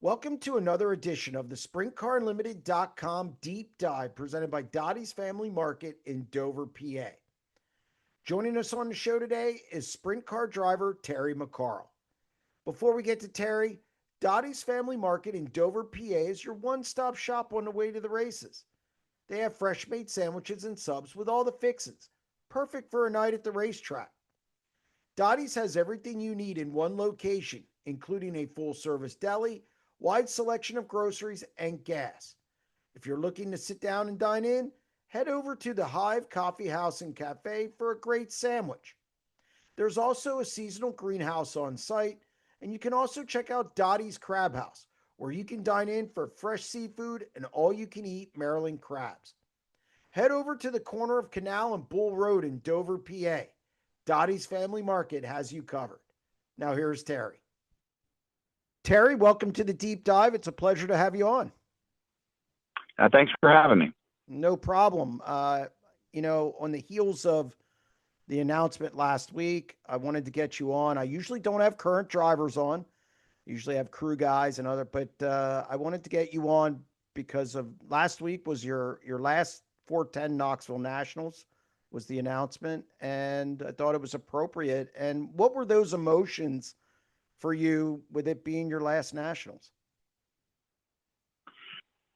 Welcome to another edition of the SprintCarUnlimited.com Deep Dive presented by Dottie's Family Market in Dover, PA. Joining us on the show today is sprint car driver Terry McCarl. Before we get to Terry, Dottie's Family Market in Dover, PA is your one-stop shop on the way to the races. They have fresh made sandwiches and subs with all the fixins, perfect for a night at the racetrack. Dottie's has everything you need in one location, including a full service deli, wide selection of groceries, and gas. If you're looking to sit down and dine in, head over to the Hive Coffee House and Cafe for a great sandwich. There's also a seasonal greenhouse on site, and you can also check out Dottie's Crab House, where you can dine in for fresh seafood and all you can eat Maryland crabs. Head over to the corner of Canal and Bull Road in Dover, PA. Dottie's Family Market has you covered. Now here's Terry. Terry, welcome to the deep dive. It's a pleasure to have you on. Thanks for having me. No problem. On the heels of the announcement last week, I wanted to get you on. I usually don't have current drivers on. I usually have crew guys and but I wanted to get you on because of last week was your last 410 Knoxville Nationals was the announcement, and I thought it was appropriate. And what were those emotions for you with it being your last Nationals?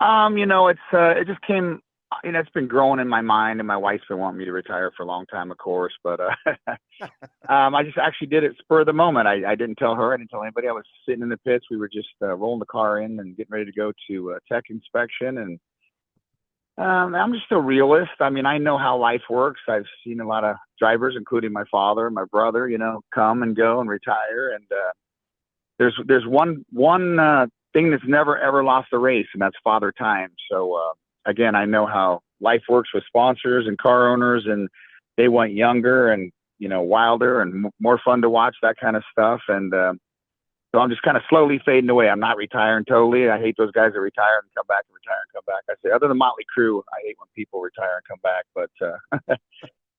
It just came, it's been growing in my mind, and my wife's been wanting me to retire for a long time, of course, but I just actually did it spur of the moment. I didn't tell her, I didn't tell anybody. I was sitting in the pits. We were just rolling the car in and getting ready to go to tech inspection, and I'm just a realist. I mean, I know how life works. I've seen a lot of drivers, including my father, my brother, come and go and retire. And there's one thing that's never ever lost a race, and that's father time. So again, I know how life works with sponsors and car owners, and they want younger and wilder and more fun to watch, that kind of stuff. And so I'm just kind of slowly fading away. I'm not retiring totally. I hate those guys that retire and come back and retire and come back. I say, other than Motley Crue, I hate when people retire and come back. But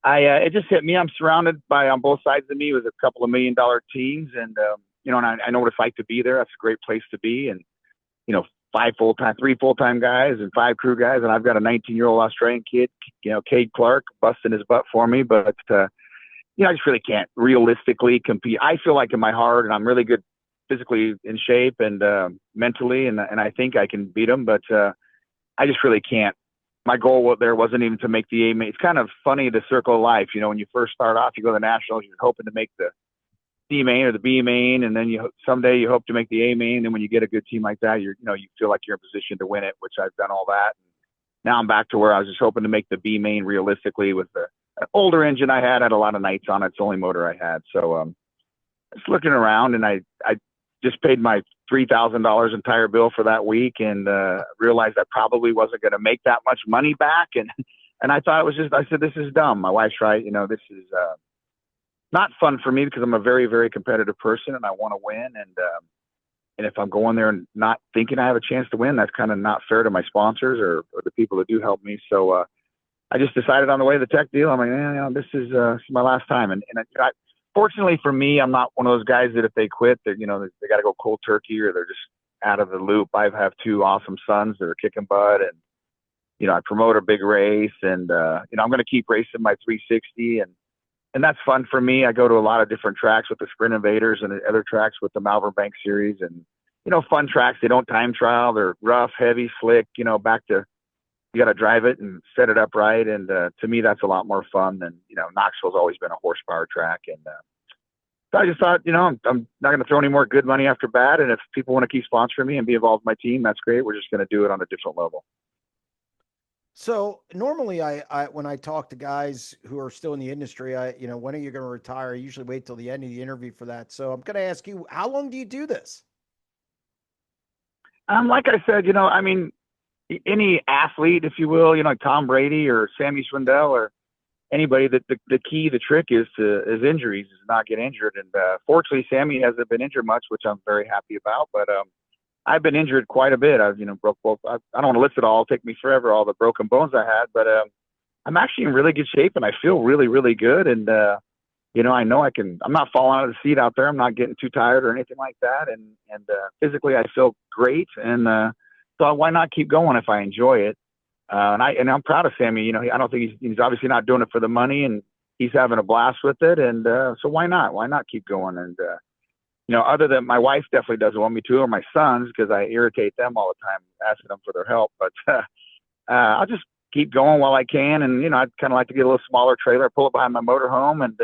it just hit me. I'm surrounded by, on both sides of me, was a couple of $1 million teams, and and I know what it's like to be there. That's a great place to be, and three full-time guys and 5 crew guys, and I've got a 19-year-old Australian kid, Cade Clark, busting his butt for me. But I just really can't realistically compete. I feel like in my heart, and I'm really good physically in shape and mentally, and I think I can beat them, but I just really can't. My goal there wasn't even to make the A main. It's kind of funny, the circle of life. When you first start off, you go to the Nationals, you're hoping to make the C main or the B main, and then someday you hope to make the A main. And when you get a good team like that, you feel like you're in position to win it, which I've done all that. Now I'm back to where I was just hoping to make the B main realistically with an older engine I had a lot of nights on it. It's the only motor I had. So just looking around, and I just paid my $3,000 entire bill for that week, and realized I probably wasn't going to make that much money back. And I thought I said, this is dumb. My wife's right. This is not fun for me because I'm a very, very competitive person and I want to win. And if I'm going there and not thinking I have a chance to win, that's kind of not fair to my sponsors or the people that do help me. So I just decided on the way to the tech deal, I'm like, this is my last time. And fortunately for me, I'm not one of those guys that if they quit, that they got to go cold turkey or they're just out of the loop. I have 2 awesome sons that are kicking butt, and I promote a big race, and I'm going to keep racing my 360, and that's fun for me. I go to a lot of different tracks with the Sprint Invaders and other tracks with the Malvern Bank Series, and fun tracks. They don't time trial. They're rough, heavy, slick. Back to you got to drive it and set it up right. And to me, that's a lot more fun than Knoxville's always been a horsepower track. And so I just thought, I'm not going to throw any more good money after bad. And if people want to keep sponsoring me and be involved with my team, that's great. We're just going to do it on a different level. So normally I when I talk to guys who are still in the industry, when are you going to retire? I usually wait till the end of the interview for that. So I'm going to ask you, how long do you do this? Like I said, any athlete, if you will, like Tom Brady or Sammy Swindell or anybody, that the trick is injuries, is not get injured. And fortunately, Sammy hasn't been injured much, which I'm very happy about. But I've been injured quite a bit. I've, broke both. I don't want to list it all. It'll take me forever, all the broken bones I had. But I'm actually in really good shape, and I feel really, really good. And I know I'm not falling out of the seat out there. I'm not getting too tired or anything like that. And physically I feel great. And, so why not keep going if I enjoy it? And I'm proud of Sammy. I don't think he's obviously not doing it for the money, and he's having a blast with it. And, so why not? Why not keep going? And, other than my wife definitely doesn't want me to, or my sons, because I irritate them all the time asking them for their help. But, I'll just keep going while I can. And, I'd kind of like to get a little smaller trailer, pull it behind my motorhome, and,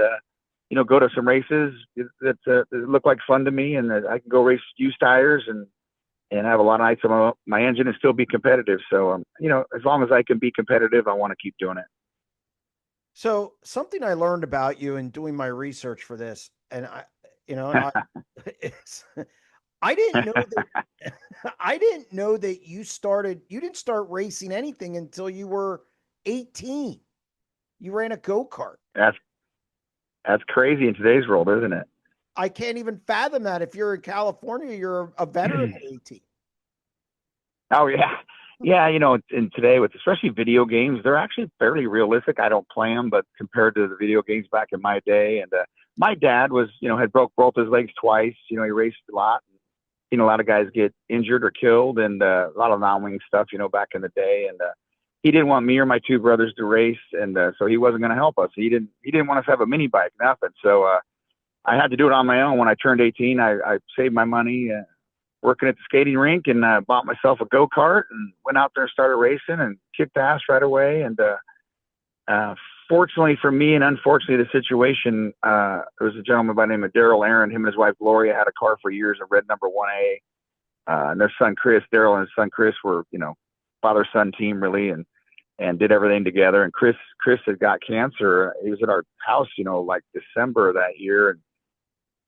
go to some races that look like fun to me, and I can go race used tires and have a lot of nights on my engine and still be competitive. So, as long as I can be competitive, I want to keep doing it. So something I learned about you in doing my research for this, and it's, I didn't know that I didn't know that you didn't start racing anything until you were 18. You ran a go-kart. That's crazy in today's world, isn't it? I can't even fathom that. If you're in California, you're a veteran at 18. Oh yeah. Yeah. In today with especially video games, they're actually fairly realistic. I don't play them, but compared to the video games back in my day, and my dad was, had broke both his legs twice. He raced a lot. A lot of guys get injured or killed, and a lot of non-wing stuff, back in the day. And he didn't want me or my two brothers to race, and so he wasn't going to help us. He didn't want us to have a mini bike, nothing. So I had to do it on my own. When I turned 18, I saved my money working at the skating rink, and bought myself a go-kart and went out there and started racing and kicked ass right away. And fortunately for me, and unfortunately the situation, there was a gentleman by the name of Daryl Aaron. Him and his wife Gloria had a car for years, a red number 1A. And their son Chris, Daryl and his son Chris were, father-son team really, and did everything together. And Chris had got cancer. He was at our house, like December of that year, and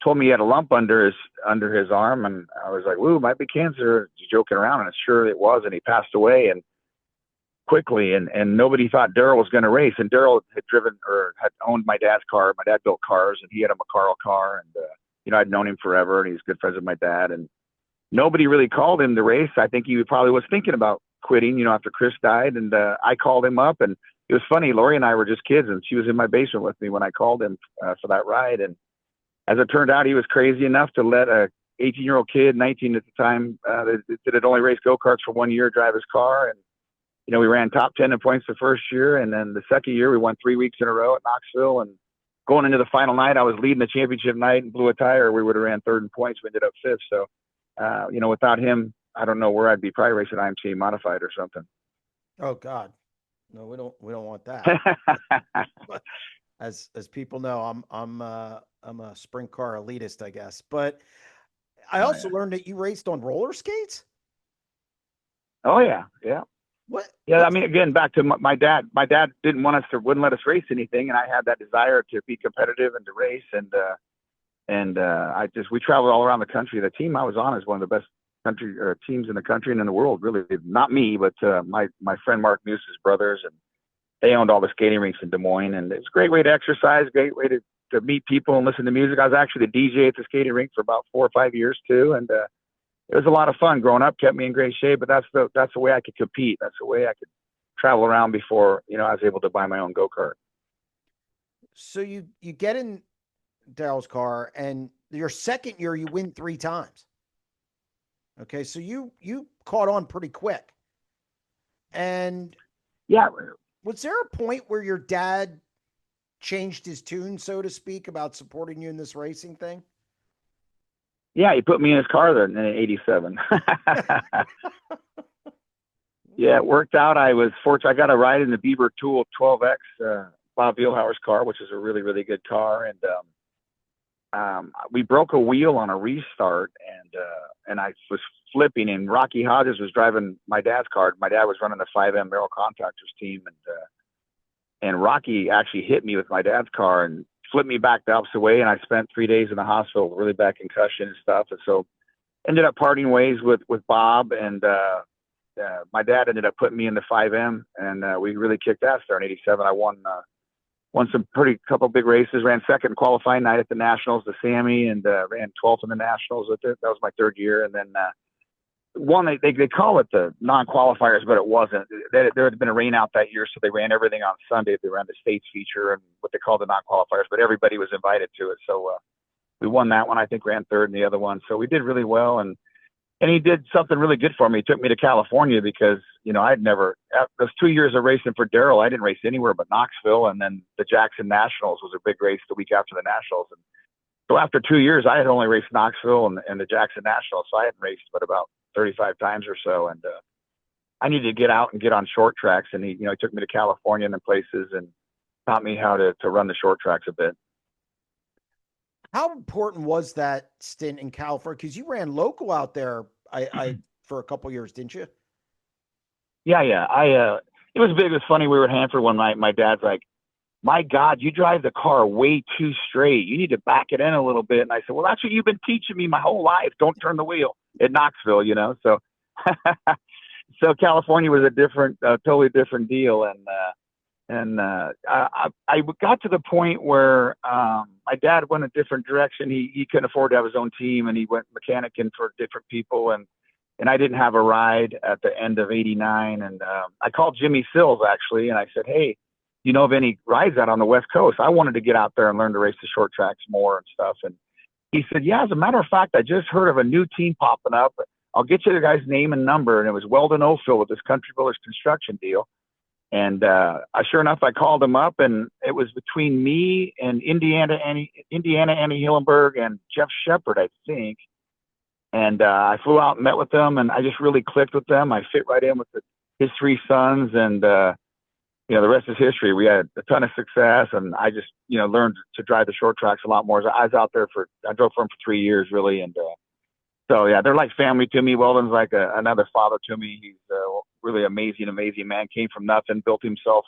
told me he had a lump under his arm. And I was like, "Ooh, it might be cancer." Just joking around, and sure it was. And he passed away and quickly. And nobody thought Daryl was going to race. And Daryl had driven or had owned my dad's car. My dad built cars, and he had a McCarl car. And I'd known him forever, and he's good friends with my dad. And nobody really called him to race. I think he probably was thinking about quitting, after Chris died. And I called him up, and it was funny. Lori and I were just kids, and she was in my basement with me when I called him for that ride. And as it turned out, he was crazy enough to let a 18-year-old kid, 19 at the time, that had only raced go-karts for 1 year, drive his car. And, we ran top 10 in points the first year. And then the second year, we won 3 weeks in a row at Knoxville. And going into the final night, I was leading the championship night and blew a tire. We would have ran third in points. We ended up fifth. So, without him, I don't know where I'd be. Probably racing IMC modified or something. Oh God, no, we don't want that. But as people know, I'm a sprint car elitist, I guess. But I also learned that you raced on roller skates. Oh yeah, yeah. What? Yeah, I mean, again, back to my dad. My dad wouldn't let us race anything, and I had that desire to be competitive and to race. And we traveled all around the country. The team I was on is one of the best teams in the country and in the world. Really, not me, but my friend Mark Muse's brothers, and they owned all the skating rinks in Des Moines. And it's a great way to exercise, great way to meet people and listen to music. I was actually the DJ at the skating rink for about 4 or 5 years too, and it was a lot of fun. Growing up kept me in great shape, but that's the way I could compete. That's the way I could travel around before I was able to buy my own go-kart. So you get in Daryl's car, and your second year you win 3 times. Okay, so you caught on pretty quick. And yeah, was there a point where your dad changed his tune, so to speak, about supporting you in this racing thing? Yeah, he put me in his car then in '87. Yeah, it worked out. I was fortunate. I got a ride in the Bieber Tool 12X, Bob Vielhauer's car, which is a really, really good car. And we broke a wheel on a restart, and I was flipping, and Rocky Hodges was driving my dad's car. My dad was running the 5M Merrill Contractors team, and Rocky actually hit me with my dad's car and flipped me back the opposite way, and I spent 3 days in the hospital, really bad concussion and stuff. And so ended up parting ways with Bob, and my dad ended up putting me in the 5M, and we really kicked ass there in '87. I won some couple big races, ran second qualifying night at the Nationals, the Sammy, and ran 12th in the Nationals with it. That was my third year. And then one, they call it the non-qualifiers, but it wasn't. There had been a rain out that year, so they ran everything on Sunday. They ran the states feature and what they call the non-qualifiers, but everybody was invited to it. So we won that one. I think ran third in the other one. So we did really well. And he did something really good for me. He took me to California because, I'd never, those 2 years of racing for Darrell, I didn't race anywhere but Knoxville. And then the Jackson Nationals was a big race the week after the Nationals. And so after 2 years, I had only raced Knoxville and the Jackson Nationals. So I hadn't raced but about 35 times or so. And I needed to get out and get on short tracks. And he took me to California and then places and taught me how to run the short tracks a bit. How important was that stint in California? Because you ran local out there, I for a couple years, didn't you? Yeah. It was big. It was funny. We were at Hanford one night. My dad's like, "My God, you drive the car way too straight. You need to back it in a little bit." And I said, "Well, that's what you've been teaching me my whole life. Don't turn the wheel." At Knoxville, So, so California was a totally different deal. And I got to the point where my dad went a different direction. He couldn't afford to have his own team, and he went mechanicing for different people. And I didn't have a ride at the end of '89. And I called Jimmy Sills, actually, and I said, "Hey, you know of any rides out on the West Coast? I wanted to get out there and learn to race the short tracks more and stuff." And he said, "Yeah, as a matter of fact, I just heard of a new team popping up. I'll get you the guy's name and number." And it was Weldon Ophil with this Country Builders construction deal. And sure enough, I called him up, and it was between me and Indiana Annie Hillenberg and Jeff Shepard, I think. And I flew out and met with them, and I just really clicked with them. I fit right in with his three sons, and the rest is history. We had a ton of success, and I just learned to drive the short tracks a lot more. I was out there I drove for him for 3 years, really, and so yeah, they're like family to me. Weldon's like another father to me. He's really amazing man. Came from nothing, built himself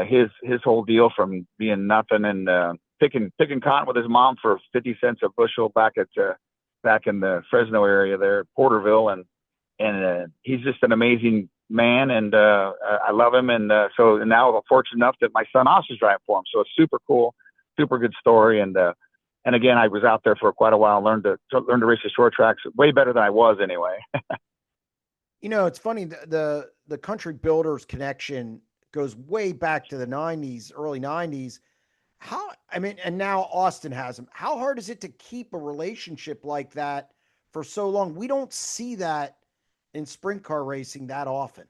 his whole deal from being nothing and picking cotton with his mom for 50 cents a bushel back in the Fresno area there, Porterville, and he's just an amazing man, and I love him. And so now I'm fortunate enough that my son Austin's driving for him. So it's super cool, super good story. And again, I was out there for quite a while, learned to race the short tracks way better than I was anyway. It's funny, the Country Builders connection goes way back to the 90s, early 90s. And now Austin has them. How hard is it to keep a relationship like that for so long? We don't see that in sprint car racing that often.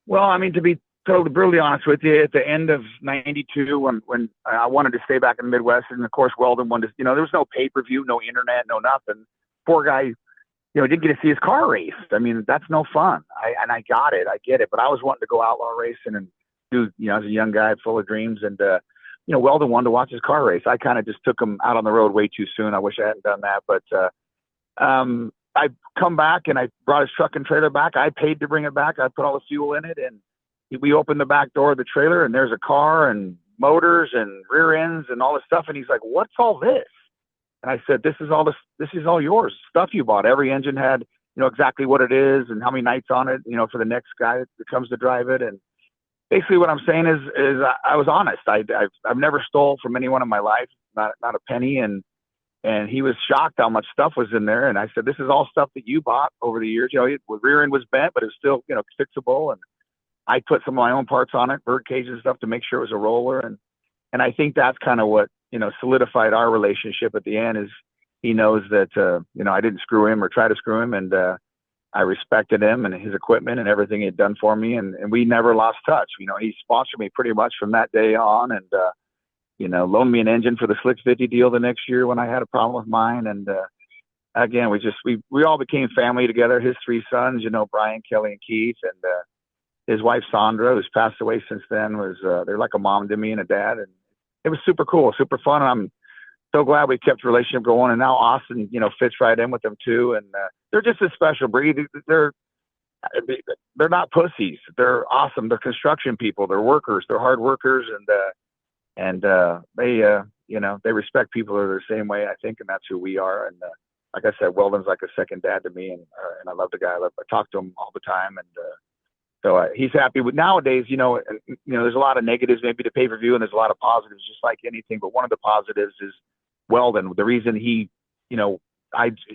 Well, to be totally brutally honest with you, at the end of '92, when I wanted to stay back in the Midwest, and of course Weldon wanted to, there was no pay-per-view, no internet, no nothing. Poor guy, didn't get to see his car raced. That's no fun. I got it. I get it. But I was wanting to go outlaw racing and do, as a young guy full of dreams. And, Weldon wanted to watch his car race. I kind of just took him out on the road way too soon. I wish I hadn't done that. But I come back and I brought his truck and trailer back. I paid to bring it back. I put all the fuel in it. And we opened the back door of the trailer, and there's a car and motors and rear ends and all this stuff. And he's like, "What's all this?" And I said, this is all yours, stuff you bought. Every engine had, exactly what it is and how many nights on it, for the next guy that comes to drive it. And basically what I'm saying is I was honest. I've never stole from anyone in my life, not a penny. And he was shocked how much stuff was in there. And I said, this is all stuff that you bought over the years. The rear end was bent, but it was still, fixable. And I put some of my own parts on it, bird cages and stuff to make sure it was a roller. And I think that's kind of what, solidified our relationship at the end. Is he knows that, I didn't screw him or try to screw him. And I respected him and his equipment and everything he'd done for me. And we never lost touch. He sponsored me pretty much from that day on. And, loaned me an engine for the Slick 50 deal the next year when I had a problem with mine. And again, we all became family together. His three sons, Brian, Kelly, and Keith, and his wife, Sandra, who's passed away since then, they're like a mom to me and a dad. And it was super cool, super fun. And I'm so glad we kept the relationship going. And now Austin, fits right in with them too. And they're just a special breed. They're not pussies. They're awesome. They're construction people. They're workers. They're hard workers. And they respect people that are the same way, I think. And that's who we are. And like I said, Weldon's like a second dad to me. And I love the guy. I talk to him all the time. And so he's happy with nowadays, there's a lot of negatives maybe to pay-per-view, and there's a lot of positives, just like anything. But one of the positives is Weldon. The reason he,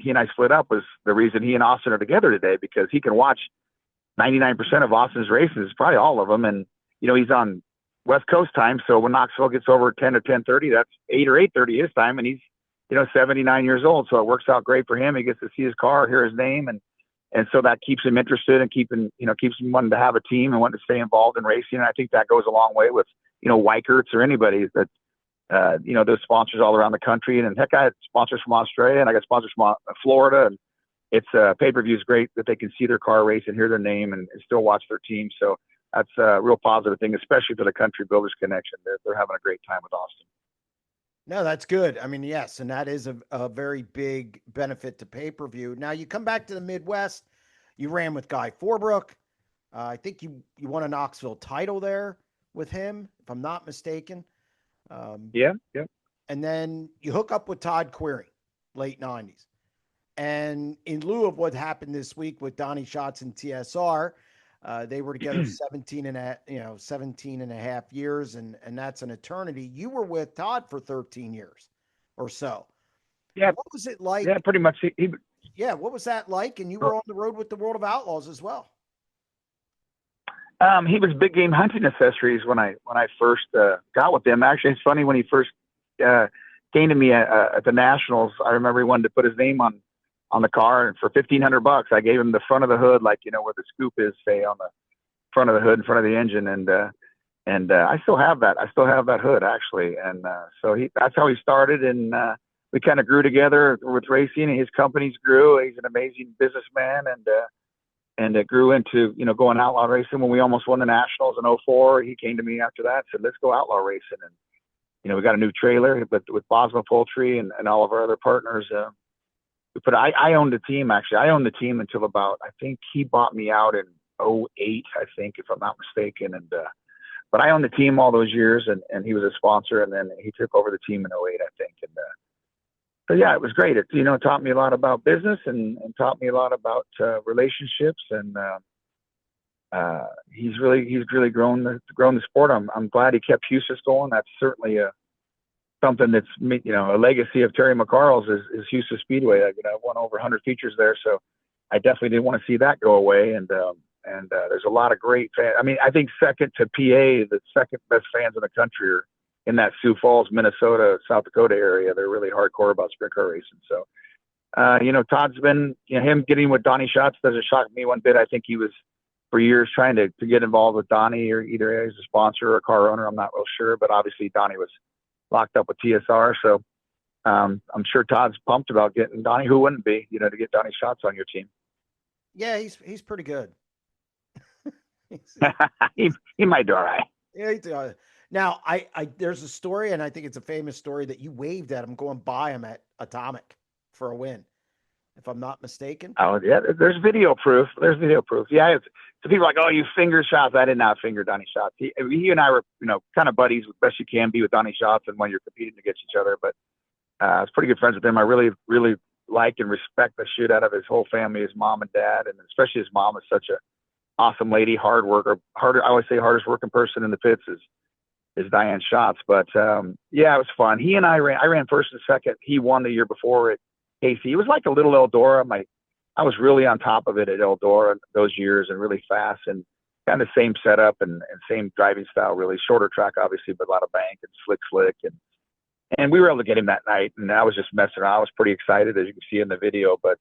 he and I split up was the reason he and Austin are together today, because he can watch 99% of Austin's races, probably all of them. And, he's on West Coast time. So when Knoxville gets over 10 or 10:30, that's 8 or 8:30 his time. And he's, 79 years old. So it works out great for him. He gets to see his car, hear his name. And so that keeps him interested and keeps him wanting to have a team and wanting to stay involved in racing. And I think that goes a long way with, Weikert's or anybody that, those sponsors all around the country. And heck, I had sponsors from Australia and I got sponsors from Florida. And it's pay-per-view is great that they can see their car race and hear their name and still watch their team. So that's a real positive thing, especially for the Country Builders Connection. They're having a great time with Austin. No, that's good. I mean, yes, and that is a very big benefit to pay-per-view. Now, you come back to the Midwest. You ran with Guy Forbrook. I think you won a Knoxville title there with him, if I'm not mistaken. Yeah. And then you hook up with Tod Quiring, late 90s. And in lieu of what happened this week with Donnie Schatz and TSR, they were together 17 and a half years, and that's an eternity. You were with Tod for 13 years or so. Yeah. What was it like? Yeah, pretty much. Yeah. What was that like? And you were on the road with the World of Outlaws as well. He was Big Game Hunting Accessories when I first got with them. Actually, it's funny, when he first came to me at the Nationals, I remember he wanted to put his name on the car, and for $1,500, I gave him the front of the hood, like, where the scoop is, say, on the front of the hood, in front of the engine. And I still have that. I still have that hood, actually. And so that's how he started. And we kind of grew together with racing, and his companies grew. He's an amazing businessman, and it grew into, going outlaw racing. When we almost won the Nationals in 2004, he came to me after that, said, let's go outlaw racing. And, we got a new trailer with Bosma Poultry and all of our other partners. I owned the team, actually. I owned the team until about, I think he bought me out in 2008, I think, if I'm not mistaken. But I owned the team all those years, and he was a sponsor, and then he took over the team in 2008, I think. And so, yeah, it was great. It, taught me a lot about business and taught me a lot about relationships. And he's really grown the sport. I'm glad he kept Husis going. That's certainly something that's, a legacy of Terry McCarl's is Houston Speedway. I've won over 100 features there, so I definitely didn't want to see that go away. And there's a lot of great fans. I mean, I think second to PA, the second best fans in the country are in that Sioux Falls, Minnesota, South Dakota area. They're really hardcore about sprint car racing. So, Todd's been, him getting with Donnie Schatz doesn't shock me one bit. I think he was for years trying to get involved with Donnie, or either as a sponsor or a car owner. I'm not real sure, but obviously Donnie was locked up with TSR. So I'm sure Todd's pumped about getting Donnie. Who wouldn't be, to get Donnie Schatz on your team? Yeah, he's pretty good. he might do all right. Yeah, now there's a story, and I think it's a famous story, that you waved at him going by him at Atomic for a win, if I'm not mistaken. Oh yeah, there's video proof. Yeah, so people are like, oh, you finger shots. I did not finger Donnie Schatz. He and I were, kind of buddies, best you can be with Donnie Schatz, and when you're competing against each other. But I was pretty good friends with him. I really, really like and respect the shit out of his whole family, his mom and dad, and especially his mom is such a awesome lady, hard worker. I always say hardest working person in the pits is Diane Schatz. But yeah, it was fun. He and I ran first and second. He won the year before at Casey. It was like a little Eldora. I was really on top of it at Eldora those years, and really fast, and kind of same setup and same driving style, really shorter track, obviously, but a lot of bank and slick. And we were able to get him that night, and I was just messing around. I was pretty excited, as you can see in the video. But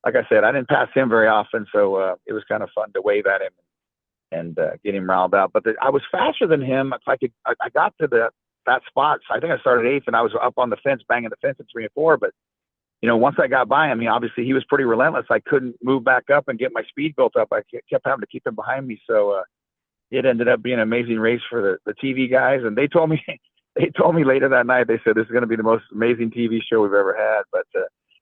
like I said, I didn't pass him very often, so it was kind of fun to wave at him and get him riled up. But I was faster than him. I got to that spot. So I think I started eighth, and I was up on the fence, banging the fence at 3 and 4. But once I got by him, he was pretty relentless. I couldn't move back up and get my speed built up. I kept having to keep him behind me. So it ended up being an amazing race for the TV guys, and they told me. They told me later that night, they said, this is going to be the most amazing TV show we've ever had. But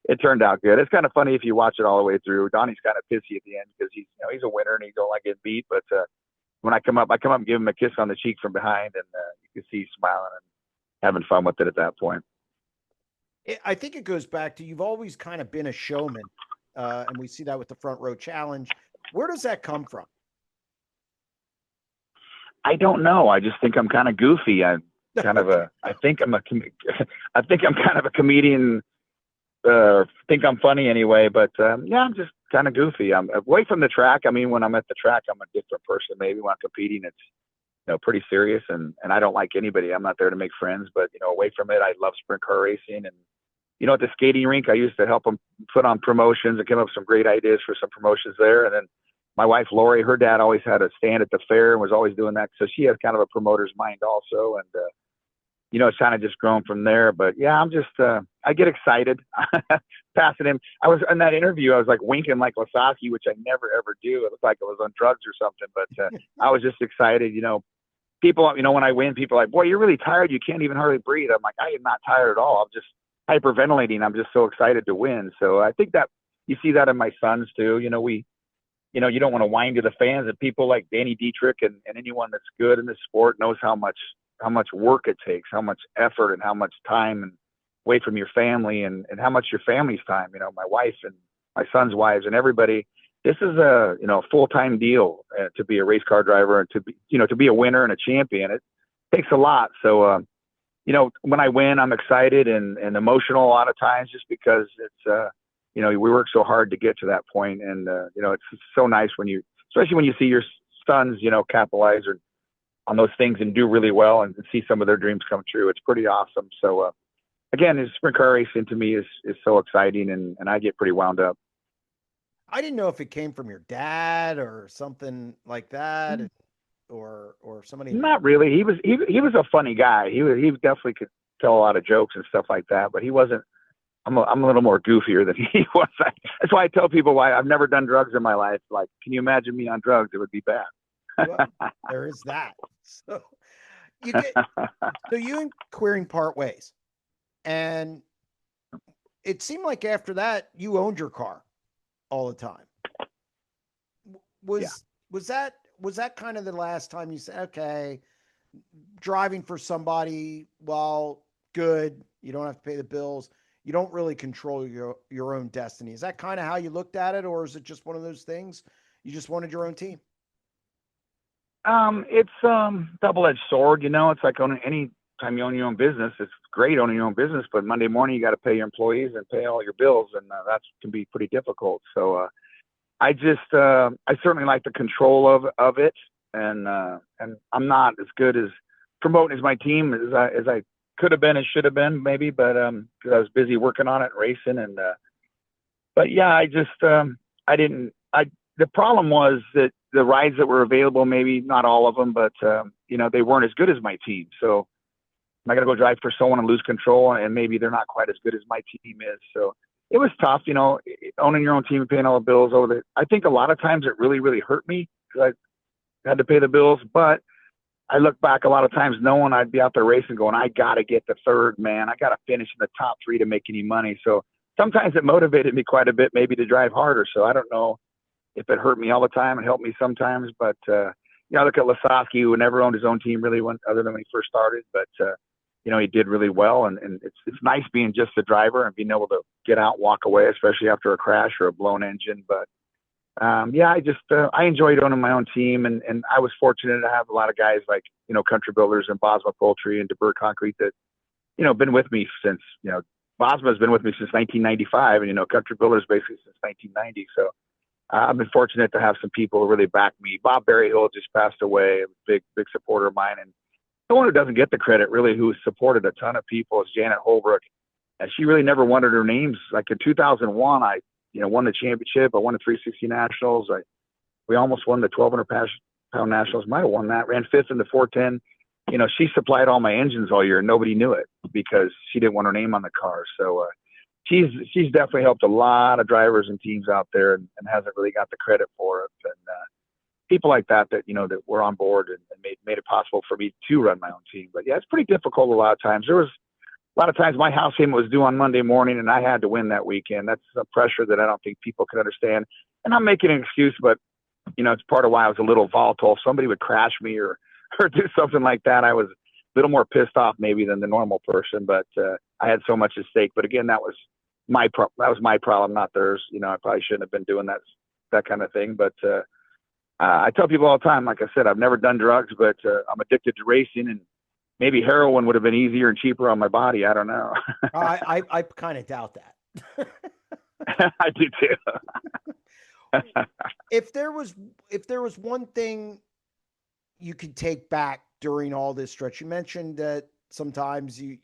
it turned out good. It's kind of funny if you watch it all the way through. Donnie's kind of pissy at the end because he's a winner and he don't like getting beat. But when I come up and give him a kiss on the cheek from behind, and you can see he's smiling and having fun with it at that point. I think it goes back to, you've always kind of been a showman, and we see that with the Front Row Challenge. Where does that come from? I don't know. I just think I'm kind of goofy. I think I'm kind of a comedian think I'm funny anyway. But yeah, I'm just kind of goofy. I'm away from the track. I mean, when I'm at the track, I'm a different person. Maybe when I'm competing, it's pretty serious, and I don't like anybody. I'm not there to make friends. But away from it, I love sprint car racing. And at the skating rink, I used to help them put on promotions and came up with some great ideas for some promotions there. And then my wife Lori, her dad always had a stand at the fair and was always doing that, so she has kind of a promoter's mind also. And it's kind of just grown from there. But yeah, I'm just, I get excited passing him. I was in that interview, I was like winking like Lasaki, which I never ever do. It looked like I was on drugs or something, but I was just excited. People, when I win, people are like, boy, you're really tired. You can't even hardly breathe. I'm like, I am not tired at all. I'm just hyperventilating. I'm just so excited to win. So I think that you see that in my sons too. You don't want to whine to the fans, and people like Danny Dietrich and anyone that's good in this sport knows how much work it takes, how much effort and how much time and away from your family and how much your family's time, my wife and my son's wives and everybody. This is a, full-time deal to be a race car driver and to be a winner and a champion. It takes a lot. So, when I win, I'm excited and emotional a lot of times just because it's, we work so hard to get to that point. And, it's so nice especially when you see your sons, capitalize on those things and do really well and see some of their dreams come true. It's pretty awesome. So, again, sprint car racing to me is so exciting and I get pretty wound up. I didn't know if it came from your dad or something like that, or somebody. Not really. He was a funny guy. He definitely could tell a lot of jokes and stuff like that, but he wasn't. I'm a little more goofier than he was. That's why I tell people why I've never done drugs in my life. Like, can you imagine me on drugs? It would be bad. Well, there is that. So you and Quiring part ways, and it seemed like after that you owned your car all the time. Was that kind of the last time you said, okay, driving for somebody, well, good, you don't have to pay the bills, you don't really control your own destiny? Is that kind of how you looked at it, or is it just one of those things you just wanted your own team? It's double-edged sword. It's like any time you own your own business, it's great owning your own business, but Monday morning you got to pay your employees and pay all your bills, and that can be pretty difficult. So I certainly like the control of it, and I'm not as good as promoting as my team as I could have been and should have been maybe, but because I was busy working on it and racing, and but yeah, the problem was that the rides that were available, maybe not all of them, but they weren't as good as my team. So I got to go drive for someone and lose control, and maybe they're not quite as good as my team is. So it was tough, owning your own team and paying all the bills I think a lot of times it really, really hurt me because I had to pay the bills. But I look back a lot of times knowing I'd be out there racing going, I got to get the third, man. I got to finish in the top 3 to make any money. So sometimes it motivated me quite a bit, maybe to drive harder. So I don't know if it hurt me all the time and helped me sometimes. But, I look at Lasaki, who never owned his own team really other than when he first started. But, he did really well. And it's nice being just the driver and being able to get out, walk away, especially after a crash or a blown engine. But, I enjoyed owning my own team. And I was fortunate to have a lot of guys like, Country Builders and Bosma Poultry and DeBurr Concrete that, been with me since, Bosma has been with me since 1995 and, Country Builders basically since 1990. So I've been fortunate to have some people who really back me. Bob Berryhill just passed away, a big supporter of mine. And someone who doesn't get the credit really, who supported a ton of people, is Janet Holbrook. And she really never wanted her names. Like in 2001, I won the championship. I won the 360 Nationals. We almost won the 1,200-pound Nationals. Might have won that. Ran 5th in the 410. She supplied all my engines all year, and nobody knew it because she didn't want her name on the car. So she's definitely helped a lot of drivers and teams out there, and hasn't really got the credit for it. And people like that that were on board and made it possible for me to run my own team. But yeah, it's pretty difficult a lot of times. There was a lot of times my house payment was due on Monday morning and I had to win that weekend. That's a pressure that I don't think people can understand. And I'm making an excuse, but it's part of why I was a little volatile. If somebody would crash me or do something like that, I was a little more pissed off maybe than the normal person, but I had so much at stake. But again, that was my problem, not theirs. I probably shouldn't have been doing that kind of thing. But I tell people all the time, like I said, I've never done drugs, but I'm addicted to racing, and maybe heroin would have been easier and cheaper on my body. I don't know. I kind of doubt that. I do too. If there was one thing you could take back during all this stretch, you mentioned that sometimes you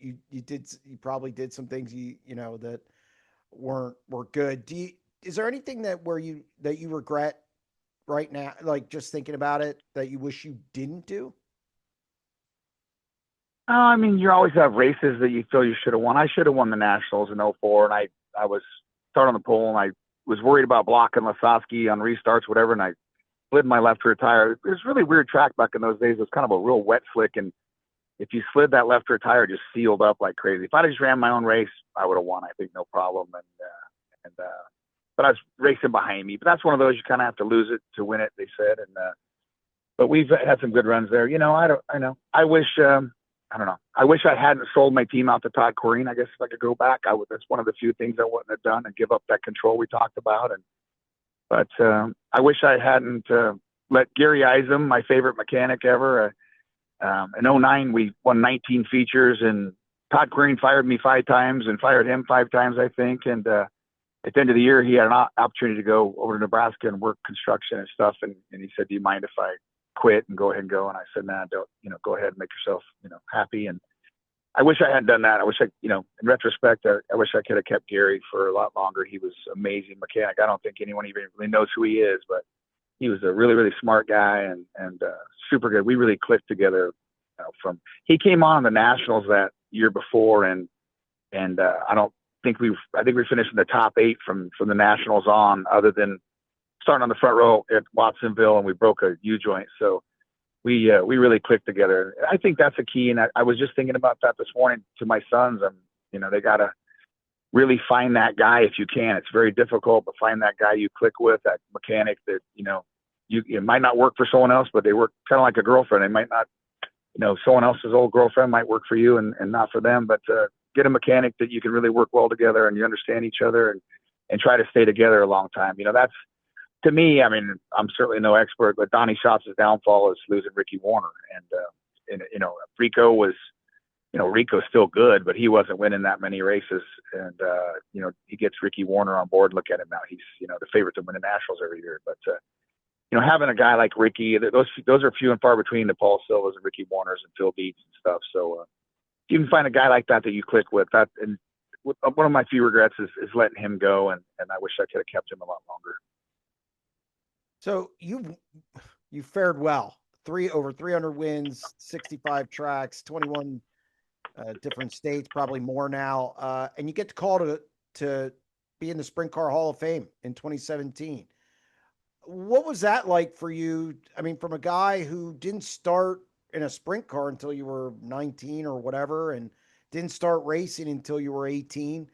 probably did some things that were good. Is there anything that you regret right now, like just thinking about it, that you wish you didn't do? I mean, you always have races that you feel you should have won. I should have won the Nationals in '04, and I was starting on the pole, and I was worried about blocking Lasowski on restarts, whatever, and I slid my left rear tire. It was a really weird track back in those days. It was kind of a real wet slick, and if you slid that left rear tire, it just sealed up like crazy. If I just ran my own race, I would have won, I think, no problem. But I was racing behind me. But that's one of those you kind of have to lose it to win it, they said. But we've had some good runs there. I know. I wish. I don't know. I wish I hadn't sold my team out to Tod Quiring. I guess if I could go back, I would. That's one of the few things I wouldn't have done, and give up that control we talked about. But I wish I hadn't let Gary Isom, my favorite mechanic ever. In '09, we won 19 features, and Tod Quiring fired me 5 times and fired him 5 times, I think. And at the end of the year, he had an opportunity to go over to Nebraska and work construction and stuff. And he said, "Do you mind if I quit and go ahead and go?" And I said, "Nah, don't, go ahead and make yourself, happy." And I wish I hadn't done that. I wish in retrospect, I wish I could have kept Gary for a lot longer. He was an amazing mechanic. I don't think anyone even really knows who he is, but he was a really, really smart guy and super good. We really clicked together. He came on the Nationals that year before, and I think we finished in the top 8 from the Nationals on, other than starting on the front row at Watsonville, and we broke a U joint. So we really clicked together. I think that's a key. And I was just thinking about that this morning to my sons. They got to really find that guy if you can. It's very difficult, but find that guy you click with, that mechanic that, it might not work for someone else, but they work kind of like a girlfriend. They might not, someone else's old girlfriend might work for you and not for them, but get a mechanic that you can really work well together and you understand each other and try to stay together a long time. That's, to me, I mean, I'm certainly no expert, but Donnie Schatz's downfall is losing Ricky Warner. And Rico was, Rico's still good, but he wasn't winning that many races. And, he gets Ricky Warner on board. Look at him now. He's, the favorite to win the Nationals every year. But, having a guy like Ricky, those are few and far between, the Paul Silvas and Ricky Warners and Phil Beats and stuff. So if you can find a guy like that you click with, and one of my few regrets is letting him go. And I wish I could have kept him a lot longer. So you fared well. Over 300 wins, 65 tracks, 21 different states, probably more now. And you get to call to be in the Sprint Car Hall of Fame in 2017. What was that like for you? I mean, from a guy who didn't start in a sprint car until you were 19 or whatever, and didn't start racing until you were 18,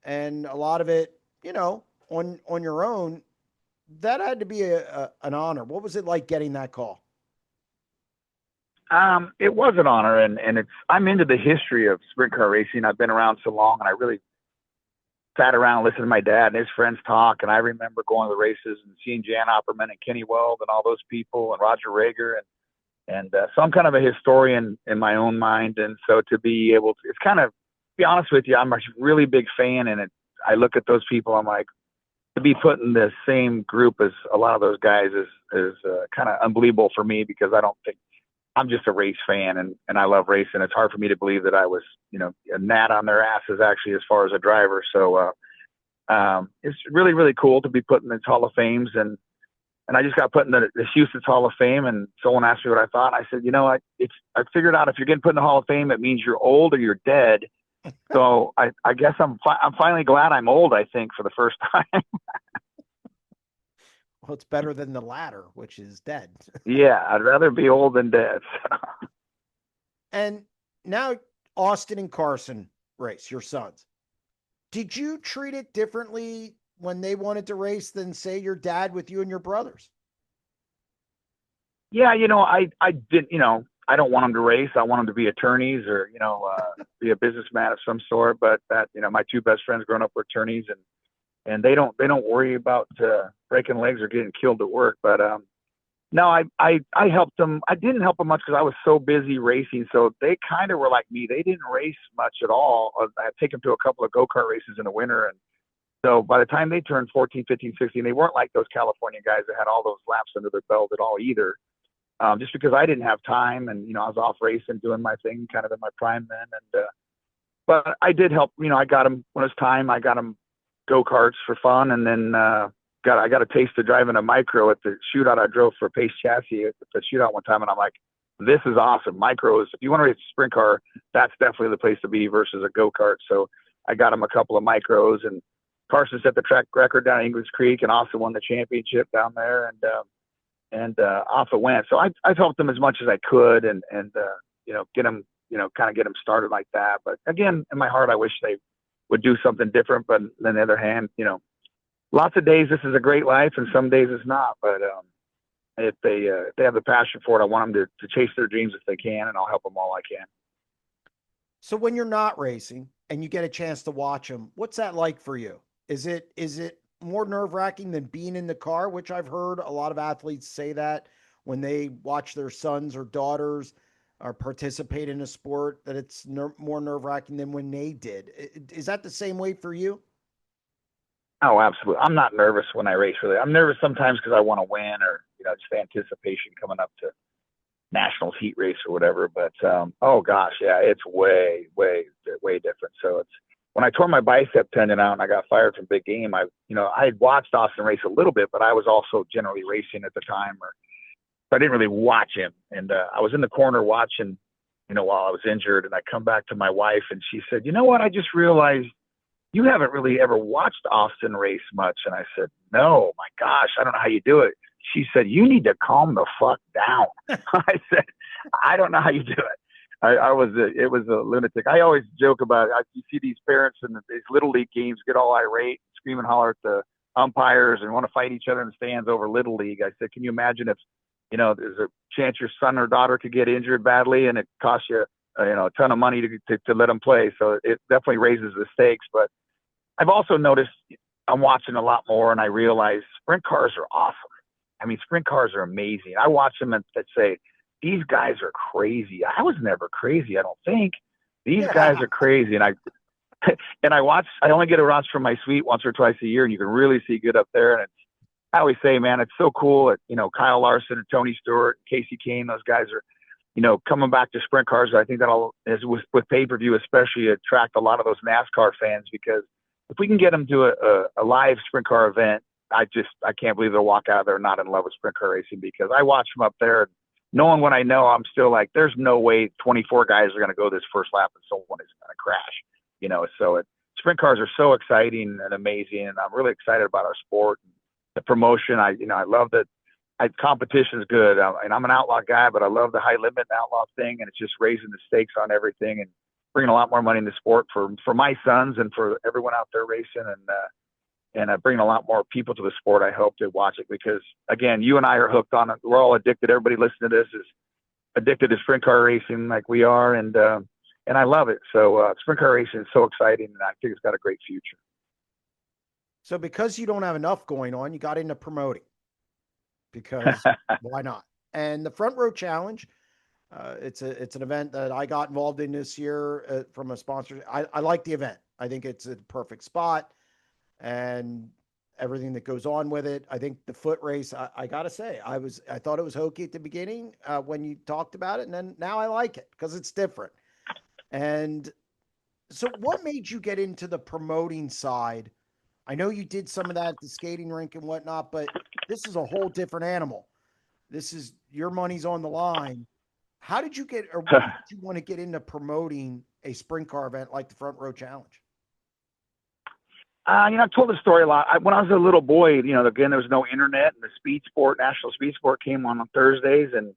and a lot of it, on your own. That had to be an honor. What was it like getting that call? It was an honor, and I'm into the history of sprint car racing. I've been around so long, and I really sat around, listened to my dad and his friends talk, and I remember going to the races and seeing Jan Opperman and Kenny Weld and all those people and Roger Rager, and so I'm kind of a historian in my own mind, and so to be able to, it's kind of, to be honest with you, I'm a really big fan, and I look at those people, I'm like, to be put in the same group as a lot of those guys is kind of unbelievable for me, because I don't think, I'm just a race fan and I love racing. It's hard for me to believe that I was, a gnat on their asses actually as far as a driver. So it's really, really cool to be put in this Hall of Fames. And I just got put in the Houston's Hall of Fame, and someone asked me what I thought. I said, I figured out if you're getting put in the Hall of Fame, it means you're old or you're dead. So I guess I'm finally glad I'm old, I think, for the first time. Well, it's better than the latter, which is dead. Yeah, I'd rather be old than dead. And now Austin and Carson race, your sons. Did you treat it differently when they wanted to race than, say, your dad with you and your brothers? Yeah, I did, I don't want them to race. I want them to be attorneys or, be a businessman of some sort. But that, my 2 best friends growing up were attorneys, and they don't worry about breaking legs or getting killed at work. But No, I helped them. I didn't help them much because I was so busy racing. So they kind of were like me. They didn't race much at all. I had taken them to a couple of go-kart races in the winter. And so by the time they turned 14, 15, 16, they weren't like those California guys that had all those laps under their belt at all either. Just because I didn't have time, and, I was off racing, doing my thing kind of in my prime then. And, but I did help, I got them when it was time. I got them go-karts for fun. And then, I got a taste of driving a micro at the shootout I drove for Pace Chassis at the shootout one time. And I'm like, this is awesome. Micros, if you want to race a sprint car, that's definitely the place to be versus a go-kart. So I got him a couple of micros, and Carson set the track record down at English Creek and also won the championship down there. And off it went. So I've helped them as much as I could and get them, kind of get them started like that. But again, in my heart, I wish they would do something different. But on the other hand, lots of days this is a great life, and some days it's not. But if they have the passion for it, I want them to chase their dreams if they can, and I'll help them all I can. So when you're not racing and you get a chance to watch them, what's that like for you? Is it more nerve-wracking than being in the car, which I've heard a lot of athletes say that when they watch their sons or daughters or participate in a sport, that it's more nerve-wracking than when they did. Is that the same way for you? Oh, absolutely. I'm not nervous when I race, really. I'm nervous sometimes because I want to win, or, just the anticipation coming up to nationals heat race or whatever. But, oh gosh, yeah, it's way, way, way different. So it's, when I tore my bicep tendon out and I got fired from Big Game, I had watched Austin race a little bit, but I was also generally racing at the time, so I didn't really watch him. And I was in the corner watching, while I was injured, and I come back to my wife and she said, "You know what? I just realized you haven't really ever watched Austin race much." And I said, "No, my gosh, I don't know how you do it." She said, "You need to calm the fuck down." I said, "I don't know how you do it." It was a lunatic. I always joke about it. You see these parents in these little league games get all irate, scream and holler at the umpires and want to fight each other in the stands over little league. I said, can you imagine if, there's a chance your son or daughter could get injured badly and it costs you, a ton of money to let them play. So it definitely raises the stakes. But I've also noticed I'm watching a lot more, and I realize sprint cars are awesome. I mean, sprint cars are amazing. I watch them and say, these guys are crazy. I was never crazy, I don't think. These guys are crazy. And I only get a watch from my suite once or twice a year, and you can really see good up there. And I always say, man, it's so cool that, Kyle Larson and Tony Stewart, Casey Kane, those guys are, coming back to sprint cars. I think that'll, as with pay-per-view especially, attract a lot of those NASCAR fans, because if we can get them to a live sprint car event, I can't believe they'll walk out of there not in love with sprint car racing, because I watch them up there. Knowing what I know, I'm still like, there's no way 24 guys are going to go this first lap and someone is going to crash, So sprint cars are so exciting and amazing, and I'm really excited about our sport, the promotion. I love that. Competition is good, and I'm an outlaw guy, but I love the high limit outlaw thing, and it's just raising the stakes on everything and bringing a lot more money in the sport for my sons and for everyone out there racing, and bringing a lot more people to the sport. I hope to watch it, because again, you and I are hooked on it. We're all addicted. Everybody listening to this is addicted to sprint car racing like we are. And I love it. So sprint car racing is so exciting, and I think it's got a great future. So because you don't have enough going on, you got into promoting, because why not? And the Front Row Challenge, it's an event that I got involved in this year from a sponsor. I like the event. I think it's a perfect spot, and everything that goes on with it. I think the foot race, I got to say, I thought it was hokey at the beginning when you talked about it. And then now I like it because it's different. And so what made you get into the promoting side? I know you did some of that at the skating rink and whatnot, but this is a whole different animal. This is your money's on the line. How did you get, or what did you want to get into promoting a sprint car event like the Front Row Challenge? I've told the story a lot. When I was a little boy, again, there was no internet, and the speed sport, national speed sport, came on Thursdays, and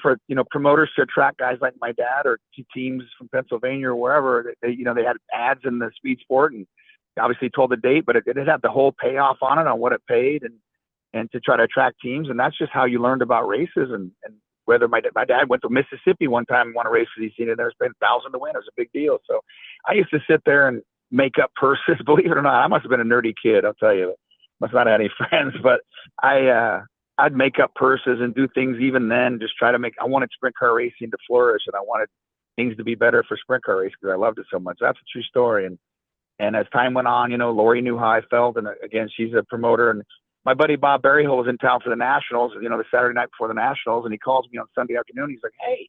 for, promoters to attract guys like my dad or teams from Pennsylvania or wherever, they had ads in the speed sport, and obviously told the date, but it had the whole payoff on it, on what it paid, and to try to attract teams. And that's just how you learned about races. And whether my dad went to Mississippi one time and won a race because he's seen it there, spent $1,000 to win. It was a big deal. So I used to sit there and make up purses. Believe it or not, I must have been a nerdy kid. I'll tell you, must not have any friends, but I I'd make up purses and do things even then, just try to I wanted sprint car racing to flourish, and I wanted things to be better for sprint car racing because I loved it so much. That's a true story. And as time went on, Lori knew how I felt. And again, she's a promoter. And my buddy Bob Berryhill was in town for the Nationals, the Saturday night before the Nationals. And he calls me on Sunday afternoon. He's like, "Hey, is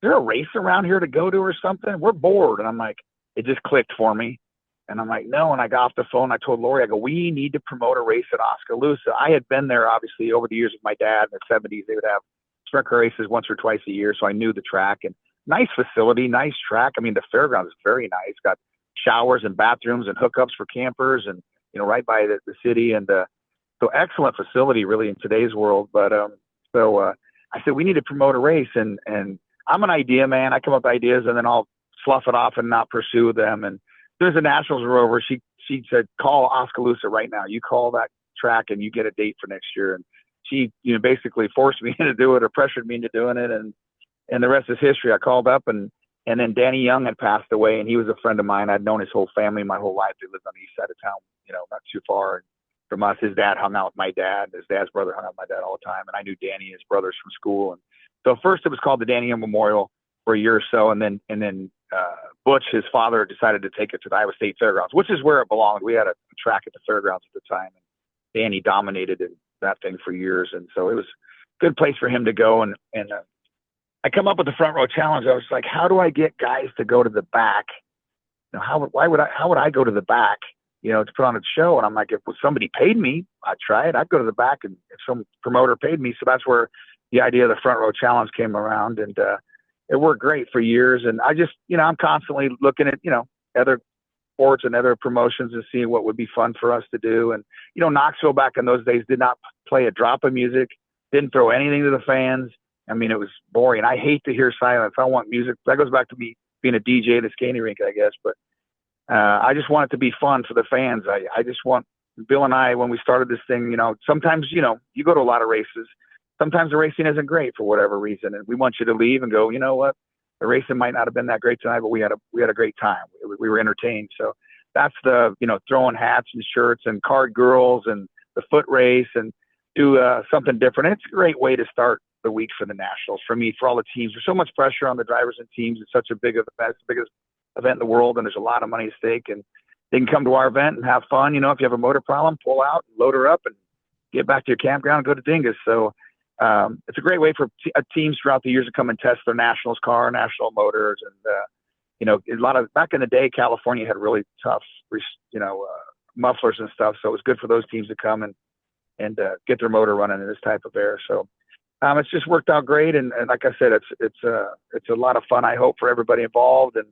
there a race around here to go to or something? We're bored." And I'm like, it just clicked for me. And I'm like, no. And I got off the phone. I told Lori, I go, "We need to promote a race at Oskaloosa." I had been there, obviously, over the years with my dad in the 70s. They would have sprint car races once or twice a year. So I knew the track. And nice facility, nice track. I mean, the fairground is very nice. Got showers and bathrooms and hookups for campers, and right by the city, and so excellent facility really in today's world. But I said we need to promote a race, and I'm an idea man. I come up with ideas and then I'll slough it off and not pursue them. And there's the Nationals were over. She said, "Call Oskaloosa right now. You call that track and you get a date for next year." And she basically forced me into do it or pressured me into doing it, and the rest is history. I called up, and then Danny Young had passed away, and he was a friend of mine. I'd known his whole family my whole life. They lived on the east side of town, not too far from us. His dad hung out with my dad. His dad's brother hung out with my dad all the time. And I knew Danny and his brothers from school. And so first it was called the Danny Young Memorial for a year or so. And then Butch, his father, decided to take it to the Iowa State Fairgrounds, which is where it belonged. We had a track at the fairgrounds at the time. And Danny dominated that thing for years. And so it was a good place for him to go. And I come up with the front row challenge. I was like, how do I get guys to go to the back? How would I go to the back, to put on a show? And I'm like, if somebody paid me, I'd try it. I'd go to the back, and if some promoter paid me. So that's where the idea of the front row challenge came around, and it worked great for years. And I just, I'm constantly looking at, other sports and other promotions and seeing what would be fun for us to do. And, Knoxville back in those days did not play a drop of music, didn't throw anything to the fans. I mean, it was boring. I hate to hear silence. I want music. That goes back to me being a DJ at a skating rink, I guess. But I just want it to be fun for the fans. I just want Bill and I, when we started this thing, sometimes, you go to a lot of races. Sometimes the racing isn't great for whatever reason. And we want you to leave and go, you know what? The racing might not have been that great tonight, but we had a great time. We were entertained. So that's the, throwing hats and shirts and card girls and the foot race and do something different. And it's a great way to start the week for the Nationals, for me, for all the teams. There's so much pressure on the drivers and teams. It's such a big event. It's the biggest event in the world, and there's a lot of money at stake. And they can come to our event and have fun. If you have a motor problem, pull out, load her up, and get back to your campground and go to Dingus. So it's a great way for teams throughout the years to come and test their Nationals car, National motors. And, a lot of, back in the day, California had really tough, mufflers and stuff. So it was good for those teams to come and get their motor running in this type of air. So it's just worked out great. And like I said, it's a lot of fun, I hope, for everybody involved. And,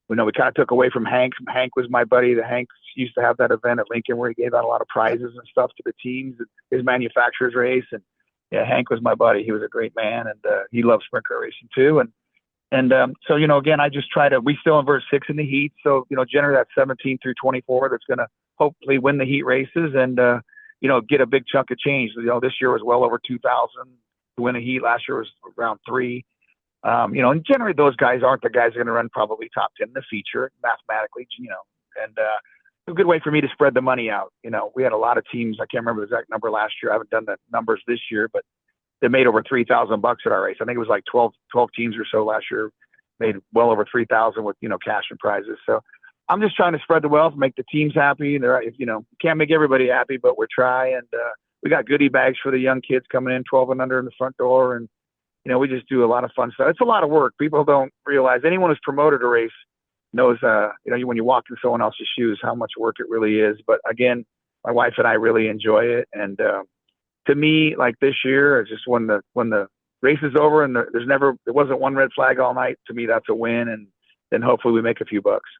we kind of took away from Hank. Hank was my buddy. Hank used to have that event at Lincoln where he gave out a lot of prizes and stuff to the teams, his manufacturer's race. And yeah, Hank was my buddy. He was a great man, and he loves sprint car racing too. And so, again, I just try to, we still invert 6 in the heat. So, generally that's 17 through 24. That's going to hopefully win the heat races and, get a big chunk of change. This year was well over 2,000 to win a heat. Last year was around 3. And generally those guys aren't the guys that are going to run probably top 10 in the feature mathematically, and a good way for me to spread the money out. We had a lot of teams. I can't remember the exact number last year. I haven't done the numbers this year, but they made over $3,000 at our race. I think it was like 12 teams or so last year made well over 3,000 with, cash and prizes. So I'm just trying to spread the wealth, make the teams happy. Can't make everybody happy, but we're trying. And we got goodie bags for the young kids coming in 12 and under in the front door. And, we just do a lot of fun stuff. It's a lot of work. People don't realize, anyone who's promoted a race knows, when you walk in someone else's shoes, how much work it really is. But again, my wife and I really enjoy it. And to me, like this year, it's just when the race is over and there wasn't one red flag all night, to me, that's a win. And then hopefully we make a few bucks.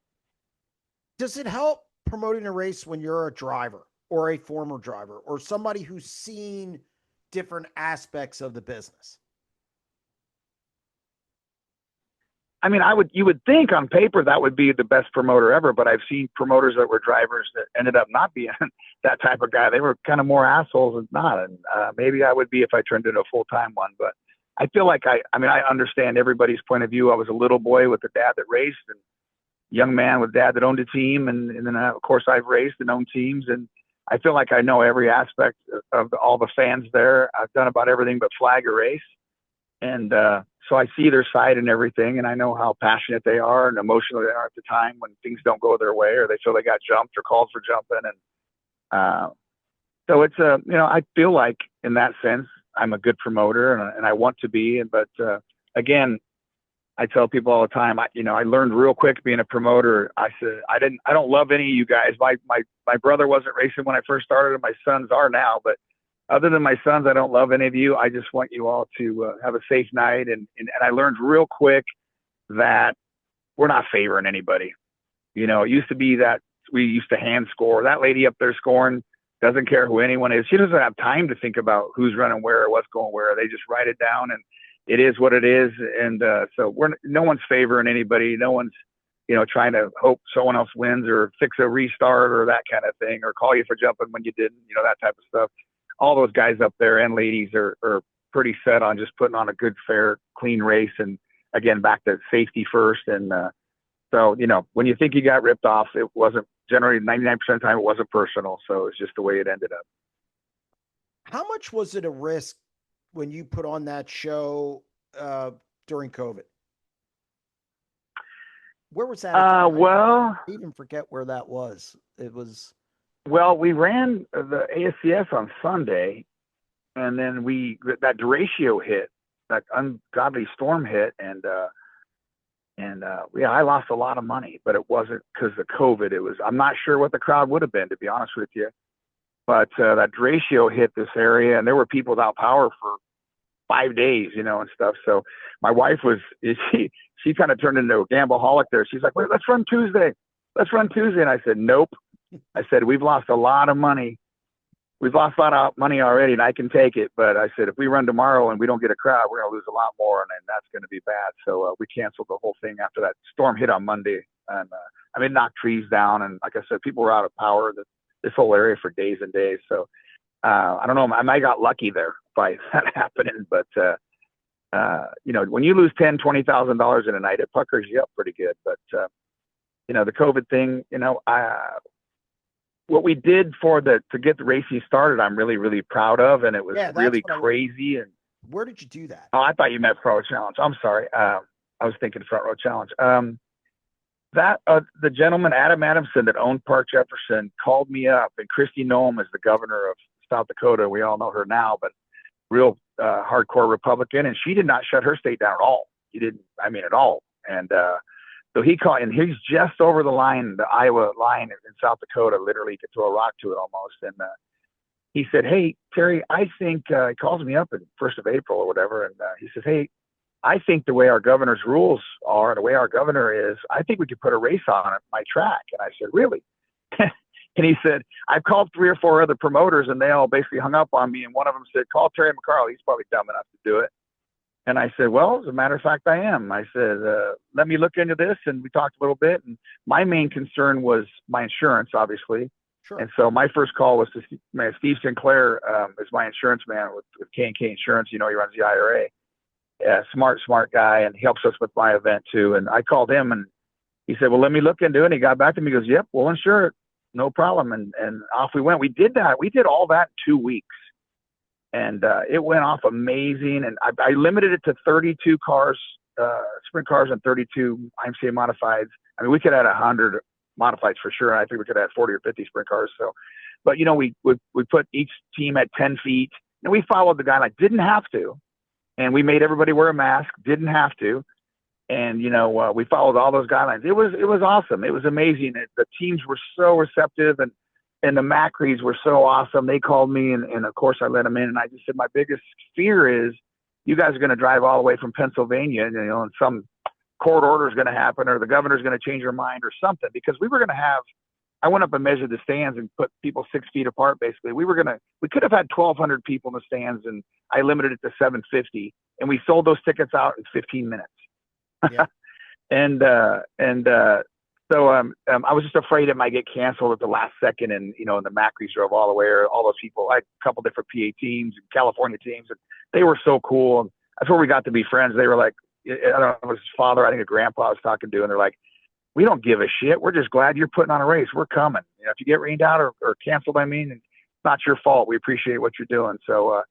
Does it help promoting a race when you're a driver or a former driver or somebody who's seen different aspects of the business? I mean, you would think on paper that would be the best promoter ever, but I've seen promoters that were drivers that ended up not being that type of guy. They were kind of more assholes than not. And maybe I would be if I turned into a full-time one, but I feel like I understand everybody's point of view. I was a little boy with a dad that raced and young man with dad that owned a team. And then of course I've raced and owned teams. And I feel like I know every aspect of all the fans there. I've done about everything but flag a race. And so I see their side and everything, and I know how passionate they are and emotional they are at the time when things don't go their way or they feel they got jumped or called for jumping. And so it's I feel like in that sense, I'm a good promoter and I want to be. But again, I tell people all the time, I learned real quick being a promoter. I said, I don't love any of you guys. My brother wasn't racing when I first started, and my sons are now. But other than my sons, I don't love any of you. I just want you all to have a safe night. And I learned real quick that we're not favoring anybody. It used to be that we used to hand score. That lady up there scoring doesn't care who anyone is. She doesn't have time to think about who's running where or what's going where. They just write it down, and it is what it is. And so no one's favoring anybody. No one's, trying to hope someone else wins or fix a restart or that kind of thing, or call you for jumping when you didn't, that type of stuff. All those guys up there and ladies are pretty set on just putting on a good, fair, clean race. And again, back to safety first. And so, when you think you got ripped off, it wasn't generally 99% of the time, it wasn't personal. So it's just the way it ended up. How much was it a risk when you put on that show during COVID? Where was that? Well, I even forget where that was. It was. Well, we ran the ASCS on Sunday, and then that derecho hit, that ungodly storm hit, and I lost a lot of money, but it wasn't because of COVID. I'm not sure what the crowd would have been, to be honest with you. But that derecho hit this area, and there were people without power for 5 days, and stuff. So my wife she kind of turned into a gambleaholic there. She's like, wait, let's run Tuesday. And I said, nope. I said, we've lost a lot of money. We've lost a lot of money already, and I can take it. But I said, if we run tomorrow and we don't get a crowd, we're going to lose a lot more, and that's going to be bad. So we canceled the whole thing after that storm hit on Monday. And it knocked trees down. And like I said, people were out of power this whole area for days and days. So I don't know. I might got lucky there by that happening. But, when you lose $10,000-$20,000 in a night, it puckers you up pretty good. But, the COVID thing, what we did to get the racing started, I'm really, really proud of. And it was really crazy. And where did you do that? Oh, I thought you meant Front Row Challenge. I'm sorry. I was thinking Front Row Challenge. The gentleman, Adam Adamson, that owned Park Jefferson, called me up, and Kristi Noem is the governor of South Dakota. We all know her now, but real hardcore Republican, and she did not shut her state down at all. She didn't, at all. And so he called, and he's just over the line, the Iowa line in South Dakota. Literally, you could throw a rock to it almost. And he said, "Hey, Terry, I think," he calls me up in 1st of April or whatever, and he says, "Hey, I think the way our governor's rules are, the way our governor is, I think we could put a race on at my track." And I said, "Really?" And he said, "I've called 3 or 4 other promoters, and they all basically hung up on me. And one of them said, call Terry McCarl. He's probably dumb enough to do it." And I said, "Well, as a matter of fact, I am." I said, "Let me look into this." And we talked a little bit. And my main concern was my insurance, obviously. Sure. And so my first call was to Steve Sinclair, is my insurance man with K&K Insurance. He runs the IRA. Smart guy, and he helps us with my event too. And I called him, and he said, "Well, let me look into it." And he got back to me. He goes, "Yep, we'll insure it. No problem." And off we went. We did that. We did all that in 2 weeks. And it went off amazing. And I limited it to 32 cars, sprint cars, and 32 IMCA modifieds. We could add 100 modifieds for sure. And I think we could add 40 or 50 sprint cars. So, but we put each team at 10 feet, and we followed the guideline. Didn't have to. And we made everybody wear a mask. Didn't have to. And, we followed all those guidelines. It was awesome. It was amazing. The teams were so receptive, and the Macries were so awesome. They called me, and of course I let them in. And I just said, my biggest fear is you guys are going to drive all the way from Pennsylvania, and some court order is going to happen, or the governor's going to change her mind or something, because we were going to have, I went up and measured the stands and put people 6 feet apart. Basically, we could have had 1,200 people in the stands, and I limited it to 750, and we sold those tickets out in 15 minutes. Yeah. So I was just afraid it might get canceled at the last second, and the Macries drove all the way, or all those people. I had a couple different PA teams and California teams, and they were so cool. And that's where we got to be friends. They were like, I don't know, it was his father, I think a grandpa I was talking to, and they're like, we don't give a shit. We're just glad you're putting on a race. We're coming. If you get rained out or canceled, it's not your fault. We appreciate what you're doing. So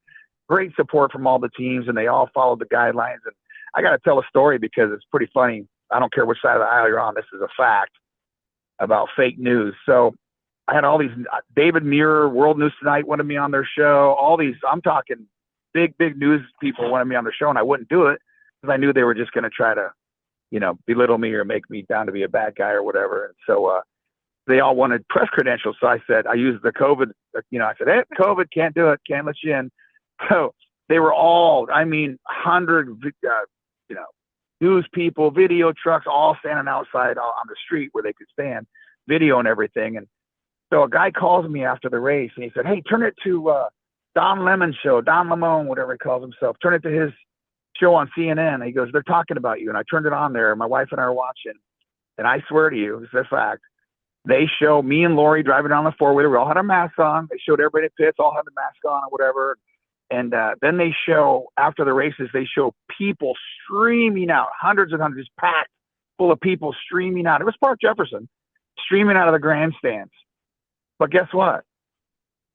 great support from all the teams, and they all followed the guidelines. And I got to tell a story because it's pretty funny. I don't care which side of the aisle you're on. This is a fact about fake news. So I had all these David Muir, World News Tonight wanted me on their show. All these, I'm talking big news people wanted me on their show, and I wouldn't do it because I knew they were just going to try to, belittle me or make me down to be a bad guy or whatever. And so they all wanted press credentials. So I said, I used the COVID, I said, hey, COVID, can't do it, can't let you in. So they were all, 100, news people, video trucks, all standing outside on the street where they could stand, video and everything. And so a guy calls me after the race and he said, hey, turn it to Don Lemon show, Don Lemon, whatever he calls himself. Turn it to his show on CNN. And he goes, they're talking about you. And I turned it on there. My wife and I are watching. And I swear to you, it's a fact. They show me and Lori driving down the four-wheeler. We all had our masks on. They showed everybody at pits, all had the mask on or whatever. And then they show, after the races, they show people streaming out, hundreds and hundreds, packed full of people streaming out. It was Park Jefferson, streaming out of the grandstands. But guess what?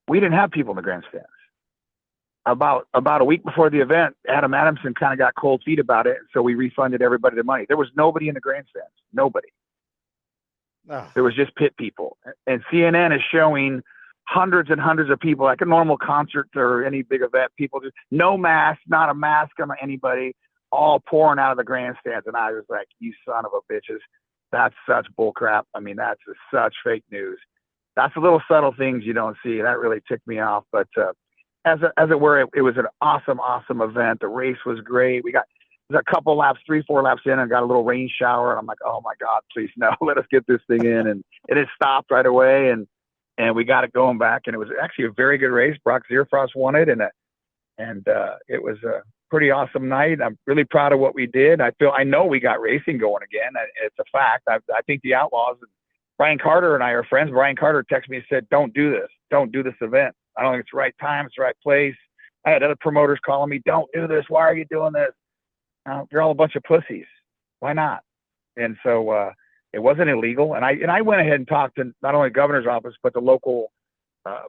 We didn't have people in the grandstands. About a week before the event, Adam Adamson kind of got cold feet about it, so we refunded everybody the money. There was nobody in the grandstands, nobody. There was just pit people. And CNN is showing hundreds and hundreds of people, like a normal concert or any big event, people just no mask, not a mask on anybody, all pouring out of the grandstands. And I was like, you son of a bitches, that's such bull crap. That's such fake news. That's the little subtle things you don't see. That really ticked me off. But as it were, it was an awesome event. The race was great. We got a couple laps, 3-4 laps in, and got a little rain shower. And I'm like, oh my God, please no, let us get this thing in. And it stopped right away. And we got it going back. And it was actually a very good race. Brock Zierfrost won it. And it was a pretty awesome night. I'm really proud of what we did. I know we got racing going again. It's a fact. I think the Outlaws, Brian Carter and I are friends. Brian Carter texted me and said, don't do this. Don't do this event. I don't think it's the right time. It's the right place. I had other promoters calling me, don't do this. Why are you doing this? You're all a bunch of pussies. Why not? And so it wasn't illegal. And I went ahead and talked to not only the governor's office, but the local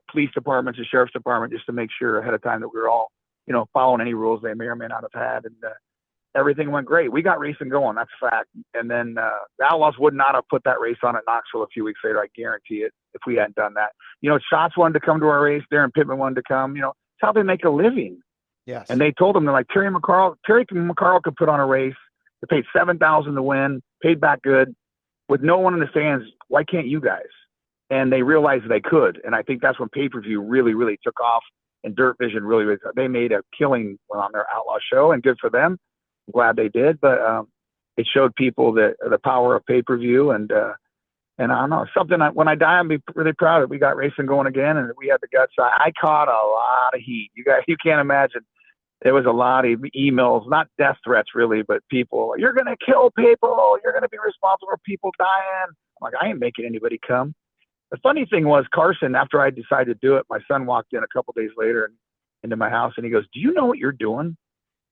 police departments and sheriff's department just to make sure ahead of time that we were all, following any rules they may or may not have had. And everything went great. We got racing going. That's a fact. And then the Outlaws would not have put that race on at Knoxville a few weeks later. I guarantee it if we hadn't done that. Schatz wanted to come to our race. Darren Pittman wanted to come. It's how they make a living. Yes. And they told them, they're like, Terry McCarl could put on a race. They paid $7,000 to win, paid back good. With no one in the stands, why can't you guys? And they realized they could. And I think that's when pay-per-view really, really took off. And Dirt Vision really, they made a killing on their Outlaw show, and good for them. I'm glad they did. But it showed people the power of pay-per-view. And I don't know, something when I die, I'll be really proud that we got racing going again and we had the guts. I caught a lot of heat. You guys, you can't imagine. There was a lot of emails, not death threats really, but people, you're going to kill people. You're going to be responsible for people dying. I'm like, I ain't making anybody come. The funny thing was, Carson, after I decided to do it, my son walked in a couple days later into my house and he goes, do you know what you're doing?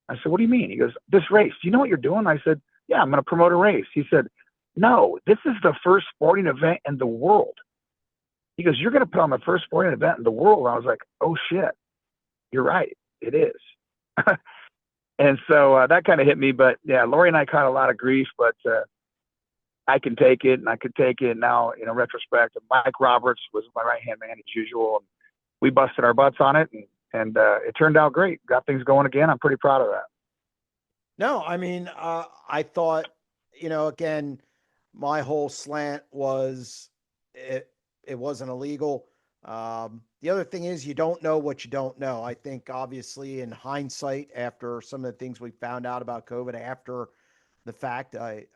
I said, what do you mean? He goes, this race, do you know what you're doing? I said, yeah, I'm going to promote a race. He said, no, this is the first sporting event in the world. He goes, you're going to put on the first sporting event in the world. I was like, oh shit, you're right. It is. And so that kind of hit me, but yeah, Lori and I caught a lot of grief, but I can take it and I could take it now, in retrospect. Mike Roberts was my right-hand man as usual. And we busted our butts on it and it turned out great. Got things going again. I'm pretty proud of that. No, I thought, again, my whole slant was it wasn't illegal. The other thing is you don't know what you don't know. I think obviously in hindsight, after some of the things we found out about COVID after the fact, I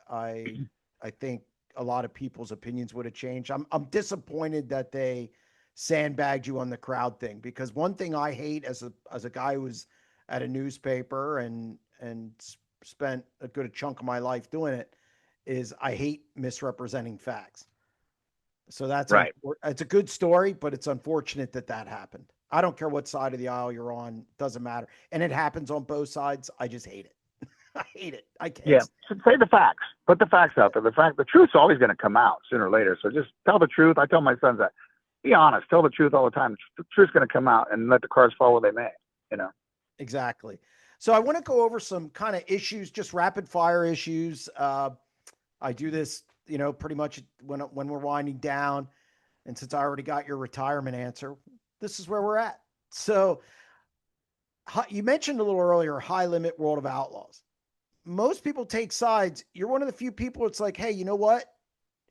think a lot of people's opinions would have changed. I'm disappointed that they sandbagged you on the crowd thing, because one thing I hate as a guy who was at a newspaper and spent a good chunk of my life doing it is I hate misrepresenting facts. So that's right. It's a good story, but it's unfortunate that happened. I don't care what side of the aisle you're on. Doesn't matter. And it happens on both sides. I just hate it. I hate it. I can't. Yeah, so say the facts. Put the facts out there. The truth's always going to come out sooner or later. So just tell the truth. I tell my sons that. Be honest. Tell the truth all the time. The truth's going to come out, and let the cards fall where they may. You know. Exactly. So I want to go over some kind of issues, just rapid fire issues. I do this, pretty much when we're winding down. And since I already got your retirement answer, this is where we're at. So you mentioned a little earlier, high limit World of Outlaws. Most people take sides. You're one of the few people. It's like, hey, you know what?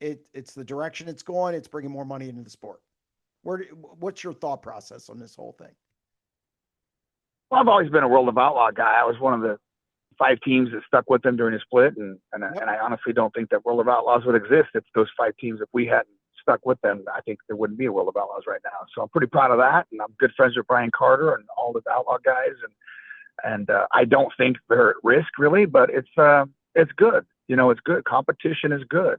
It's the direction it's going. It's bringing more money into the sport. What's your thought process on this whole thing? Well, I've always been a World of Outlaw guy. I was one of the 5 teams that stuck with them during the split, and I honestly don't think that World of Outlaws would exist if those 5 teams, if we hadn't stuck with them. I think there wouldn't be a World of Outlaws right now. So I'm pretty proud of that, and I'm good friends with Brian Carter and all the Outlaw guys, and I don't think they're at risk really, but it's good. It's good. Competition is good.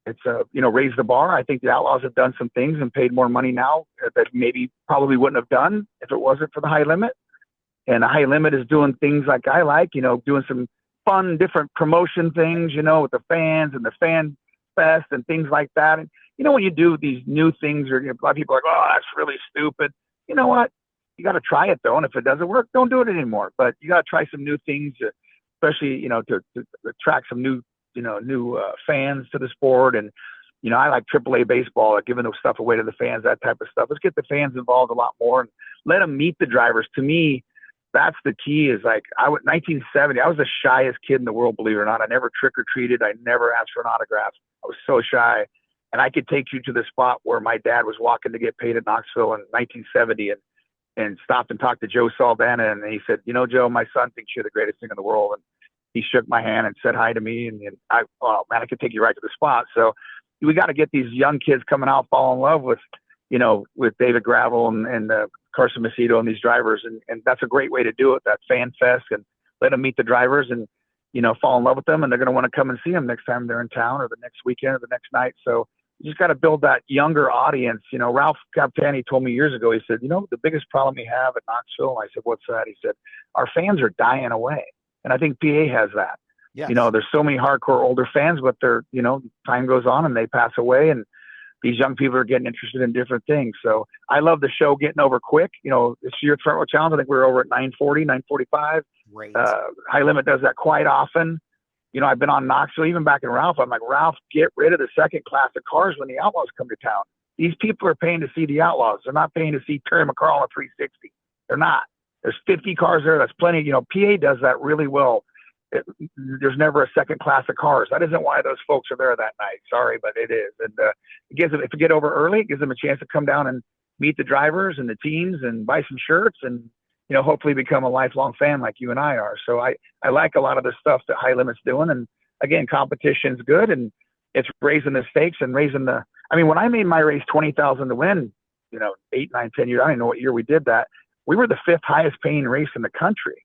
It's raise the bar. I think the Outlaws have done some things and paid more money now that maybe probably wouldn't have done if it wasn't for the high limit. And the high limit is doing things like I like, doing some fun, different promotion things, with the fans and the fan fest and things like that. And, when you do these new things, or a lot of people are like, oh, that's really stupid. You know what? You got to try it though. And if it doesn't work, don't do it anymore. But you got to try some new things, especially, to attract some new fans to the sport. And, I like AAA baseball, like giving those stuff away to the fans, that type of stuff. Let's get the fans involved a lot more and let them meet the drivers. To me, that's the key. Is like 1970, I was the shyest kid in the world, believe it or not. I never trick-or-treated. I never asked for an autograph. I was so shy. And I could take you to the spot where my dad was walking to get paid at Knoxville in 1970 and stopped and talked to Joe Saldana. And he said, Joe, my son thinks you're the greatest thing in the world. And he shook my hand and said hi to me. And I could take you right to the spot. So we got to get these young kids coming out, fall in love with David Gravel and Carson Macedo and these drivers. And that's a great way to do it, that fan fest, and let them meet the drivers and, fall in love with them. And they're going to want to come and see them next time they're in town, or the next weekend, or the next night. So you just got to build that younger audience. Ralph Captani told me years ago, he said, the biggest problem we have at Knoxville. And I said, what's that? He said, our fans are dying away. And I think PA has that. Yes. There's so many hardcore older fans, but they're, time goes on and they pass away, and these young people are getting interested in different things. So I love the show getting over quick. This year Front Row Challenge, I think we were over at 9:40, 9:45. Great. High Limit does that quite often. I've been on Knoxville, even back in Ralph. I'm like, Ralph, get rid of the second class of cars when the Outlaws come to town. These people are paying to see the Outlaws. They're not paying to see Terry McCarl on a 360. They're not. There's 50 cars there. That's plenty. PA does that really well. There's never a second class of cars. That isn't why those folks are there that night. Sorry, but it is. And it gives them, if you get over early, it gives them a chance to come down and meet the drivers and the teams and buy some shirts and, hopefully become a lifelong fan like you and I are. So I like a lot of the stuff that High Limit's doing. And again, competition's good, and it's raising the stakes and raising when I made my race 20,000 to win, 8, 9, 10 years, I don't even know what year we did that. We were the 5th highest paying race in the country.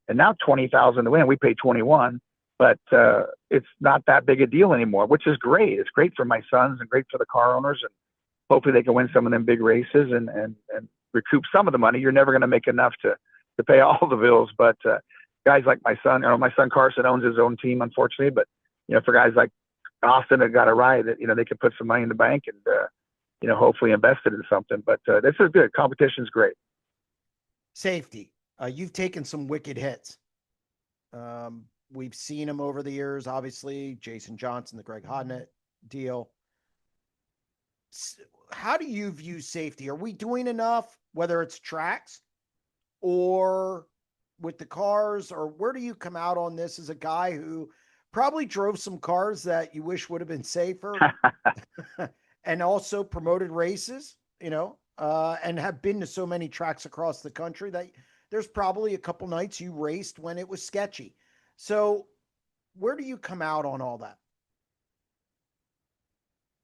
And now 20,000 to win, we pay 21, but it's not that big a deal anymore, which is great. It's great for my sons and great for the car owners, and hopefully they can win some of them big races and recoup some of the money. You're never going to make enough to pay all the bills, but guys like my son Carson owns his own team, unfortunately, but for guys like Austin that got a ride, that they could put some money in the bank and hopefully invest it in something. But this is good. Competition's great. Safety. You've taken some wicked hits. We've seen them over the years, obviously. Jason Johnson, the Greg Hodnett deal. How do you view safety? Are we doing enough, whether it's tracks or with the cars, or where do you come out on this as a guy who probably drove some cars that you wish would have been safer and also promoted races, and have been to so many tracks across the country that there's probably a couple nights you raced when it was sketchy. So where do you come out on all that?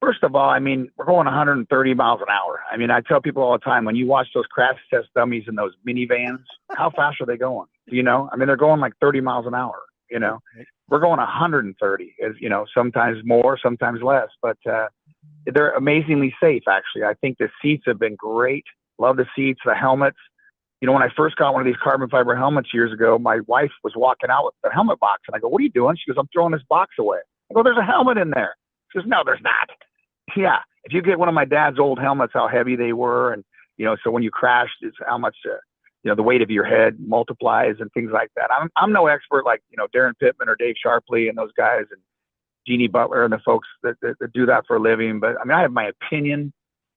First of all, we're going 130 miles an hour. I tell people all the time, when you watch those crash test dummies in those minivans, how fast are they going? They're going like 30 miles an hour, We're going 130, sometimes more, sometimes less, but they're amazingly safe, actually. I think the seats have been great. Love the seats, the helmets. when I first got one of these carbon fiber helmets years ago, my wife was walking out with the helmet box, and I go, "What are you doing?" She goes, "I'm throwing this box away." I go, "There's a helmet in there." She goes, "No, there's not." Yeah, if you get one of my dad's old helmets, how heavy they were, and so when you crashed, it's how much the weight of your head multiplies and things like that. I'm no expert like Darren Pittman or Dave Sharpley and those guys and Jeannie Butler and the folks that do that for a living. But I mean, I have my opinion.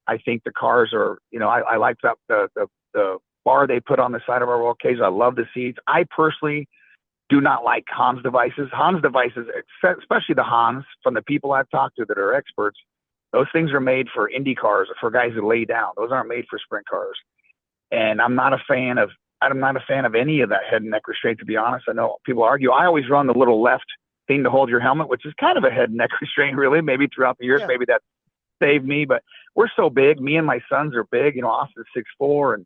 I think the cars are, I like that the bar they put on the side of our roll cage. I love the seats. I personally do not like Hans devices. Hans devices, especially the Hans, from the people I've talked to that are experts, those things are made for Indy cars or for guys who lay down. Those aren't made for sprint cars. And I'm not a fan of any of that head and neck restraint, to be honest. I know people argue. I always run the little left thing to hold your helmet, which is kind of a head and neck restraint, really. Maybe throughout the years, maybe that saved me. But we're so big. Me and my sons are big. Austin's 6'4", and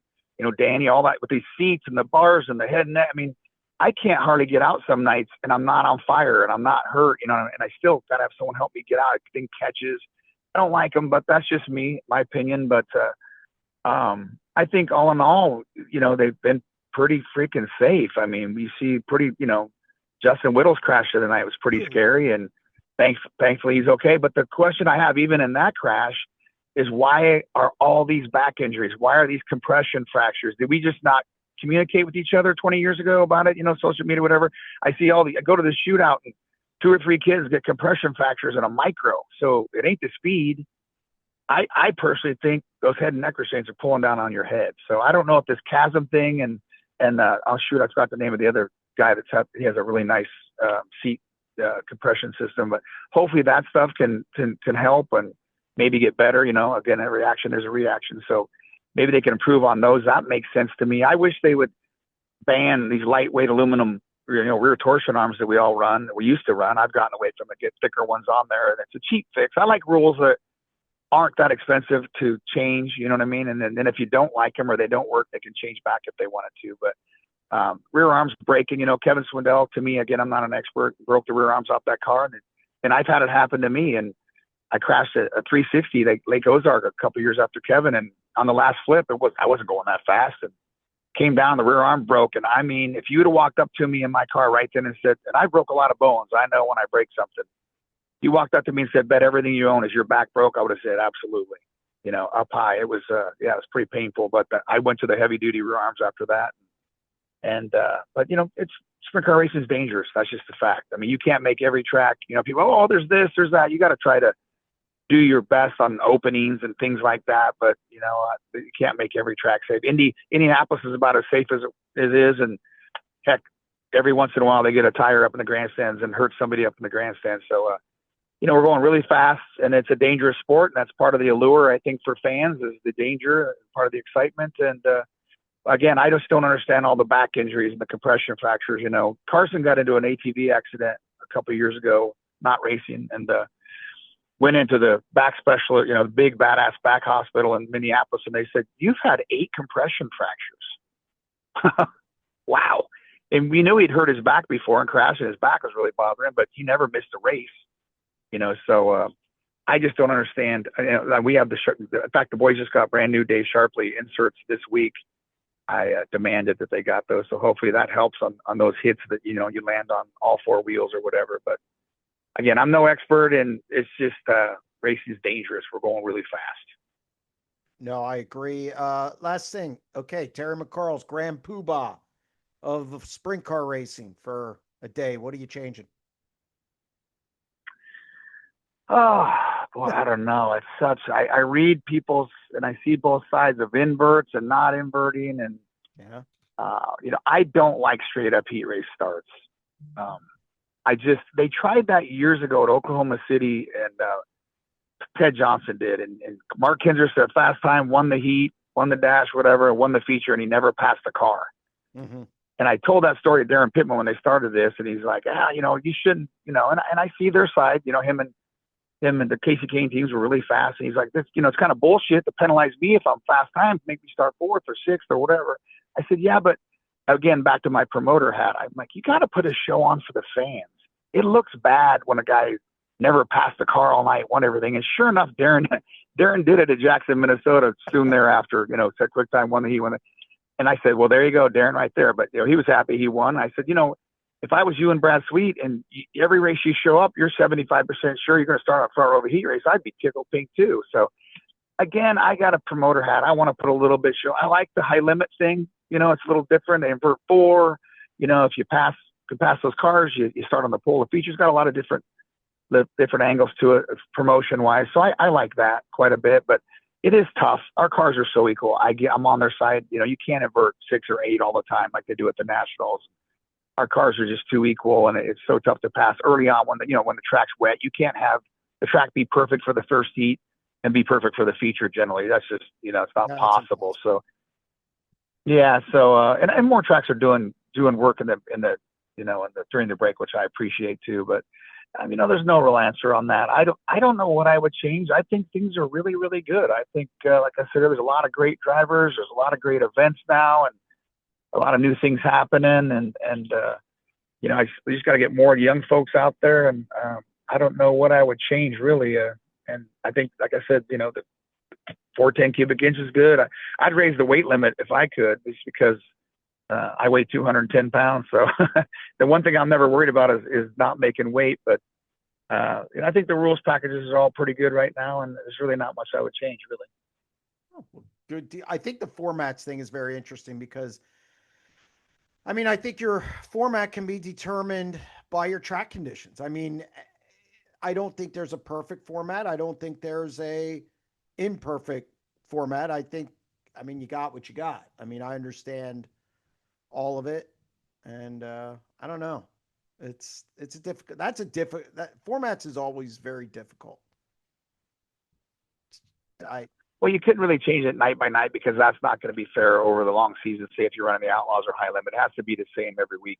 Danny, all that with these seats and the bars and the head and neck. I mean, I can't hardly get out some nights, and I'm not on fire, and I'm not hurt, and I still gotta have someone help me get out. Thing catches. I don't like them, but that's just me, my opinion. But I think all in all, they've been pretty freaking safe. I mean, we see pretty, Justin Whittle's crash of the night was pretty scary, and thankfully he's okay. But the question I have, even in that crash, is why are all these back injuries? Why are these compression fractures? Did we just not communicate with each other 20 years ago about it? Social media, whatever. I go to the shootout and 2 or 3 kids get compression fractures in a micro. So it ain't the speed. I personally think those head and neck restraints are pulling down on your head. So I don't know if this chasm thing and I forgot the name of the other guy he has a really nice seat compression system, but hopefully that stuff can help and maybe get better. Again, there's a reaction. So maybe they can improve on those. That makes sense to me. I wish they would ban these lightweight aluminum, rear torsion arms that we used to run. I've gotten away from it, get thicker ones on there, and it's a cheap fix. I like rules that aren't that expensive to change, you know what I mean? And then if you don't like them or they don't work, they can change back if they wanted to. But rear arms breaking, Kevin Swindell, to me, again, I'm not an expert, broke the rear arms off that car. And I've had it happen to me. And I crashed a 360 Lake Ozark a couple years after Kevin. And on the last flip, I wasn't going that fast, and came down, the rear arm broke. And I mean, if you would have walked up to me in my car right then and said, and I broke a lot of bones, I know when I break something. You walked up to me and said, "Bet everything you own is your back broke," I would have said, absolutely. Up high. It was, it was pretty painful, but I went to the heavy duty rear arms after that. But it's sprint car racing is dangerous. That's just the fact. I mean, you can't make every track, people, oh, there's this, there's that. You got to try to do your best on openings and things like that. But, you can't make every track safe. Indianapolis is about as safe as it is. And heck, every once in a while they get a tire up in the grandstands and hurt somebody up in the grandstands. So, we're going really fast, and it's a dangerous sport, and that's part of the allure, I think, for fans is the danger, part of the excitement. And again, I just don't understand all the back injuries and the compression fractures. Carson got into an ATV accident a couple of years ago, not racing, and went into the back specialist, the big badass back hospital in Minneapolis, and they said, "You've had 8 compression fractures." Wow. And we knew he'd hurt his back before and crashed, and his back was really bothering him, but he never missed a race. So I just don't understand. We have in fact, the boys just got brand new Dave Sharpley inserts this week. I demanded that they got those. So hopefully that helps on those hits that, you land on all 4 wheels or whatever. But again, I'm no expert, and it's just racing is dangerous. We're going really fast. No, I agree. Last thing. Okay. Terry McCarl's grand poobah of sprint car racing for a day. What are you changing? Oh, boy, I don't know. It's I read people's, and I see both sides of inverts and not inverting. And, I don't like straight up heat race starts. They tried that years ago at Oklahoma City, and Ted Johnson did. And Mark Kinzer set fast time, won the heat, won the dash, whatever, won the feature, and he never passed the car. Mm-hmm. And I told that story to Darren Pittman when they started this, and he's like, you shouldn't, and I see their side, him and the Casey Kane teams were really fast. And he's like, this, it's kind of bullshit to penalize me if I'm fast time, make me start 4th or 6th or whatever. I said, yeah, but again, back to my promoter hat, I'm like, you got to put a show on for the fans. It looks bad when a guy never passed the car all night, won everything. And sure enough, Darren did it at Jackson, Minnesota soon thereafter, said quick time, won the heat. And I said, well, there you go, Darren, right there. But he was happy he won. I said, if I was you and Brad Sweet, and every race you show up, you're 75% sure you're going to start a front row of a heat race, I'd be tickled pink too. So again, I got a promoter hat. I want to put a little bit show. I like the high limit thing. It's a little different. Invert 4. If you pass those cars, you start on the pole. The feature's got a lot of different angles to it, promotion wise. So I like that quite a bit, but it is tough. Our cars are so equal. I'm on their side. You can't invert 6 or 8 all the time like they do at the Nationals. Our cars are just too equal, and it's so tough to pass early on when the track's wet. You can't have the track be perfect for the first heat and be perfect for the feature. Generally, that's just it's not possible. So yeah, and more tracks are doing work in the during the break, which I appreciate too. But there's no real answer on that. I don't know what I would change. I think things are really, really good. I think, like I said, there's a lot of great drivers. There's a lot of great events now, and a lot of new things happening. And we just got to get more young folks out there. And I don't know what I would change really. And I think, like I said, the 410 cubic inch is good. I'd raise the weight limit if I could, just because I weigh 210 pounds. So the one thing I'm never worried about is not making weight. But I think the rules packages are all pretty good right now, and there's really not much I would change, really. Oh, well, good. I think the formats thing is very interesting because, I think your format can be determined by your track conditions. I don't think there's a perfect format. I don't think there's a imperfect format. I think, you got what you got. I understand all of it, and I don't know. It's a difficult. That formats is always very difficult. Well, you couldn't really change it night by night because that's not going to be fair over the long season. Say if you're running the Outlaws or High Limit, it has to be the same every week,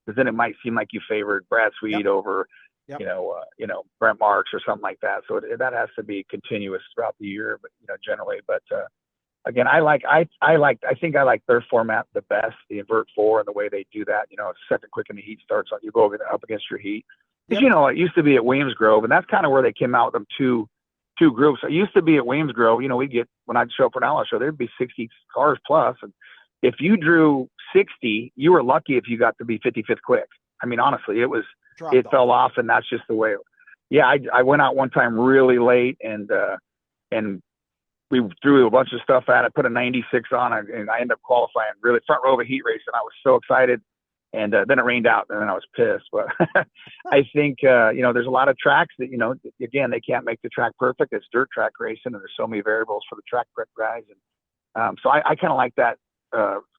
because then it might seem like you favored Brad Sweet over, Brent Marks or something like that. So that has to be continuous throughout the year, but generally. But again, I think I like their format the best, the invert 4, and the way they do that. It's second quick and the heat starts, you go up against your heat. Because it used to be at Williams Grove, and that's kind of where they came out with them two groups. It used to be at Williams Grove. When I'd show up for an outlaw show, there'd be 60 cars plus, and if you drew 60, you were lucky if you got to be 55th quick. Honestly, it fell off, and that's just the way. I went out one time really late, and we threw a bunch of stuff at it, put a 96 on it, and I ended up qualifying really front row of a heat race, and I was so excited. And then it rained out, and then I was pissed. But I think, there's a lot of tracks that, again, they can't make the track perfect. It's dirt track racing, and there's so many variables for the track prep guys. And so I kind of like that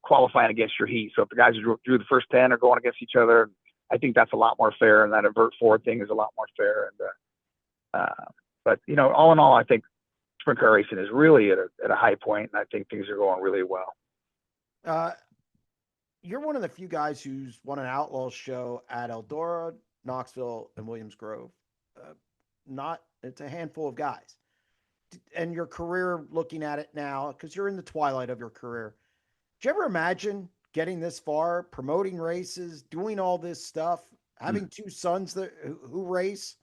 qualifying against your heat. So if the guys who drew the first 10 are going against each other, I think that's a lot more fair, and that invert 4 thing is a lot more fair. And but all in all, I think sprint car racing is really at a high point, and I think things are going really well. You're one of the few guys who's won an Outlaws show at Eldora, Knoxville, and Williams Grove. It's a handful of guys. And your career, looking at it now, because you're in the twilight of your career, did you ever imagine getting this far, promoting races, doing all this stuff, having 2 sons who race?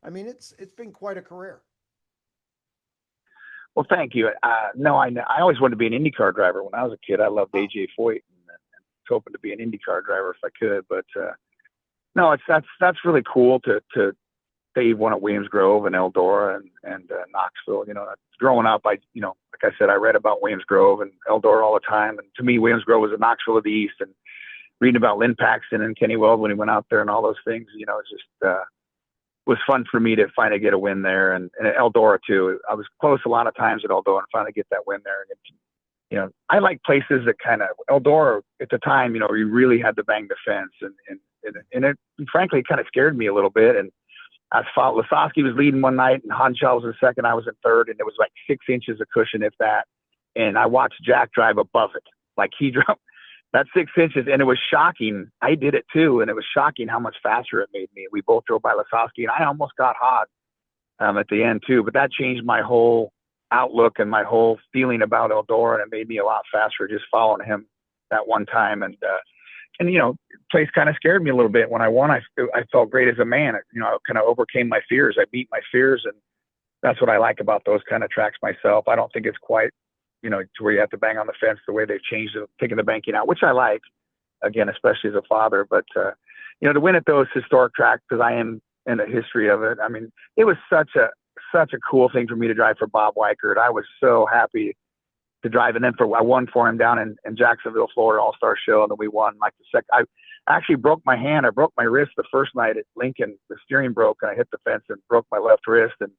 It's been quite a career. Well, thank you. No, I always wanted to be an IndyCar driver. When I was a kid, I loved AJ Foyt, and hoping to be an IndyCar driver if I could. But no, that's really cool to say you won at Williams Grove and Eldora and Knoxville. Growing up, like I said, I read about Williams Grove and Eldora all the time, and to me, Williams Grove was a Knoxville of the East. And reading about Lynn Paxton and Kenny Weld when he went out there and all those things, it just was fun for me to finally get a win there, and at Eldora too. I was close a lot of times at Eldora and finally get that win there. And I like places that kind of Eldora at the time, you really had to bang the fence, and it frankly kind of scared me a little bit. And I thought Lasowski was leading one night, and Hanshaw was in second. I was in third, and it was like 6 inches of cushion, if that. And I watched Jack drive above it, like he drove that 6 inches, and it was shocking. I did it too, and it was shocking how much faster it made me. We both drove by Lasowski, and I almost got hot at the end too. But that changed my whole outlook and my whole feeling about Eldora, and it made me a lot faster just following him that one time. And place kind of scared me a little bit. When I won, I felt great as a man. I kind of overcame my fears. I beat my fears, and that's what I like about those kind of tracks myself. I don't think it's quite to where you have to bang on the fence, the way they've changed it, taking the banking out, which I like, again, especially as a father. But, to win at those historic tracks, because I am in the history of it, I mean, it was such a cool thing for me to drive for Bob Weichert. I was so happy to drive. And then I won for him down in Jacksonville, Florida, All-Star Show. And then we won like the second. I actually broke my hand. I broke my wrist the first night at Lincoln. The steering broke and I hit the fence and broke my left wrist, and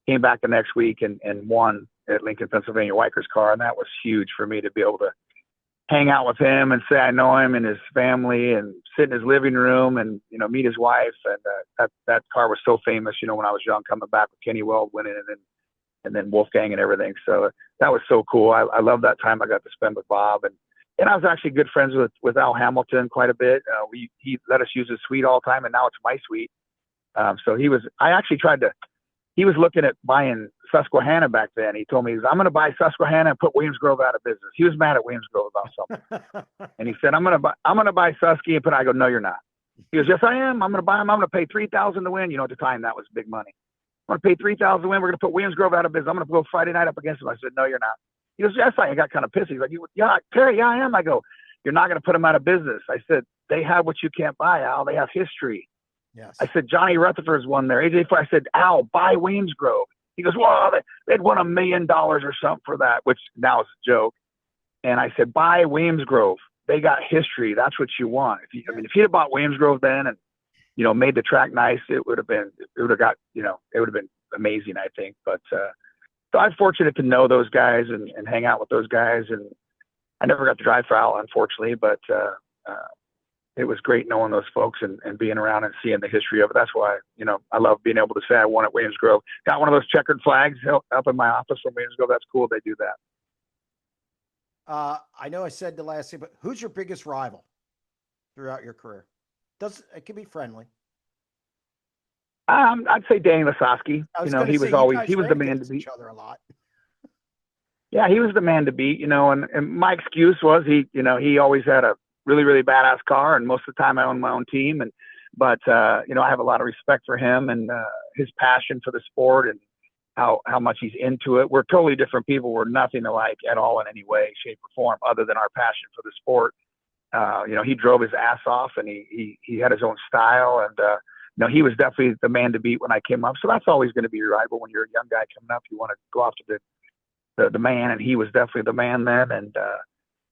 came back the next week and won at Lincoln, Pennsylvania, Weichert's car. And that was huge for me to be able to hang out with him and say I know him and his family, and sit in his living room and, meet his wife. And that car was so famous, when I was young, coming back with Kenny Weld winning, and then Wolfgang and everything. So that was so cool. I love that time I got to spend with Bob. And I was actually good friends with Al Hamilton quite a bit. He let us use his suite all the time, and now it's my suite. So he was looking at buying Susquehanna back then. He told me, I'm going to buy Susquehanna and put Williams Grove out of business. He was mad at Williams Grove about something. And he said, I'm going to buy Susky and put, I go, no, you're not. He goes, yes, I am. I'm going to buy him. I'm going to pay $3,000 to win. At the time that was big money. I'm going to pay $3,000 to win. We're going to put Williams Grove out of business. I'm going to go Friday night up against him. I said, no, you're not. He goes, yes, I got kind of pissy. He's like, yeah, Terry, yeah, I am. I go, you're not going to put them out of business. I said, they have what you can't buy, Al. They have history. Yes. I said, Johnny Rutherford's won there. AJ Foyt. I said, Al, buy Williams Grove. He goes, well, they'd won $1 million or something for that, which now is a joke. And I said, buy Williams Grove. They got history. That's what you want. If he'd have bought Williams Grove then and, made the track nice, it would have been amazing, I think. But, so I'm fortunate to know those guys and hang out with those guys. And I never got to drive for Al, unfortunately, but, it was great knowing those folks and being around and seeing the history of it. That's why, I love being able to say I won at Williams Grove. Got one of those checkered flags up in my office from Williams Grove. That's cool. They do that. I know I said the last thing, but who's your biggest rival throughout your career? It can be friendly. I'd say Danny Lasowski. He was the man to beat. Each other a lot. Yeah, he was the man to beat. And my excuse was he always had a really, really badass car, and most of the time I own my own team. But I have a lot of respect for him and his passion for the sport and how much he's into it. We're totally different people. We're nothing alike at all in any way, shape, or form, other than our passion for the sport. He drove his ass off, and he had his own style, and he was definitely the man to beat when I came up. So that's always going to be your rival when you're a young guy coming up. You want to go after the man, and he was definitely the man then. And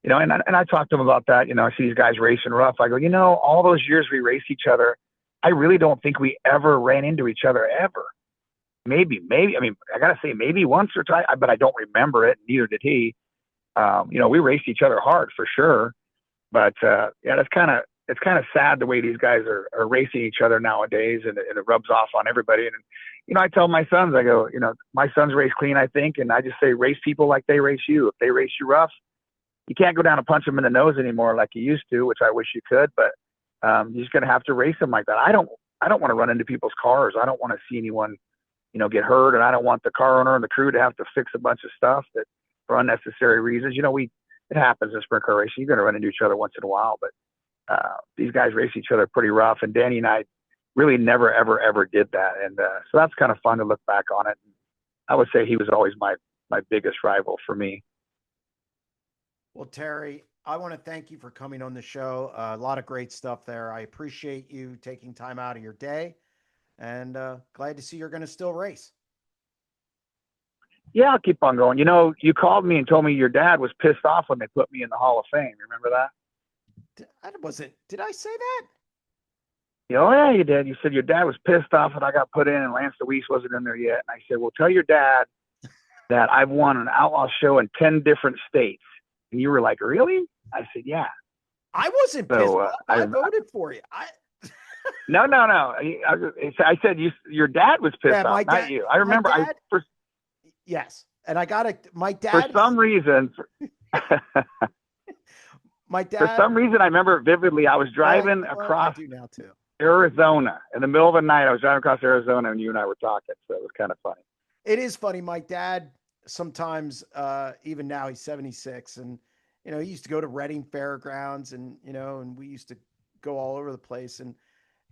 and I talked to him about that. I see these guys racing rough. I go, all those years we raced each other, I really don't think we ever ran into each other ever. Maybe. I mean, I got to say maybe once or twice, but I don't remember it. Neither did he. We raced each other hard for sure. But it's kind of sad the way these guys are racing each other nowadays, and it rubs off on everybody. And I tell my sons, I go, my sons race clean, I think, and I just say race people like they race you. If they race you rough, you can't go down and punch them in the nose anymore like you used to, which I wish you could. But you're just gonna have to race them like that. I don't want to run into people's cars. I don't want to see anyone get hurt, and I don't want the car owner and the crew to have to fix a bunch of stuff that for unnecessary reasons. It happens in sprint car racing. You're going to run into each other once in a while, but these guys race each other pretty rough. And Danny and I really never, ever, ever did that. And so that's kind of fun to look back on it. I would say he was always my biggest rival for me. Well, Terry, I want to thank you for coming on the show. A lot of great stuff there. I appreciate you taking time out of your day, and glad to see you're going to still race. Yeah, I'll keep on going. You called me and told me your dad was pissed off when they put me in the Hall of Fame. Remember that? Did I say that? Oh, yeah, you did. You said your dad was pissed off that I got put in and Lance DeWeese wasn't in there yet. And I said, well, tell your dad that I've won an outlaw show in 10 different states. And you were like, really? I said, yeah. I wasn't pissed off. I voted for you. No. I said your dad was pissed off, not you. I remember. Yes. And I got my dad. For some reason. My dad. For some reason, I remember vividly. I was driving across Arizona in the middle of the night. I was driving across Arizona, and you and I were talking. So it was kind of funny. It is funny. My dad sometimes, even now, he's 76, and he used to go to Reading Fairgrounds, and and we used to go all over the place. And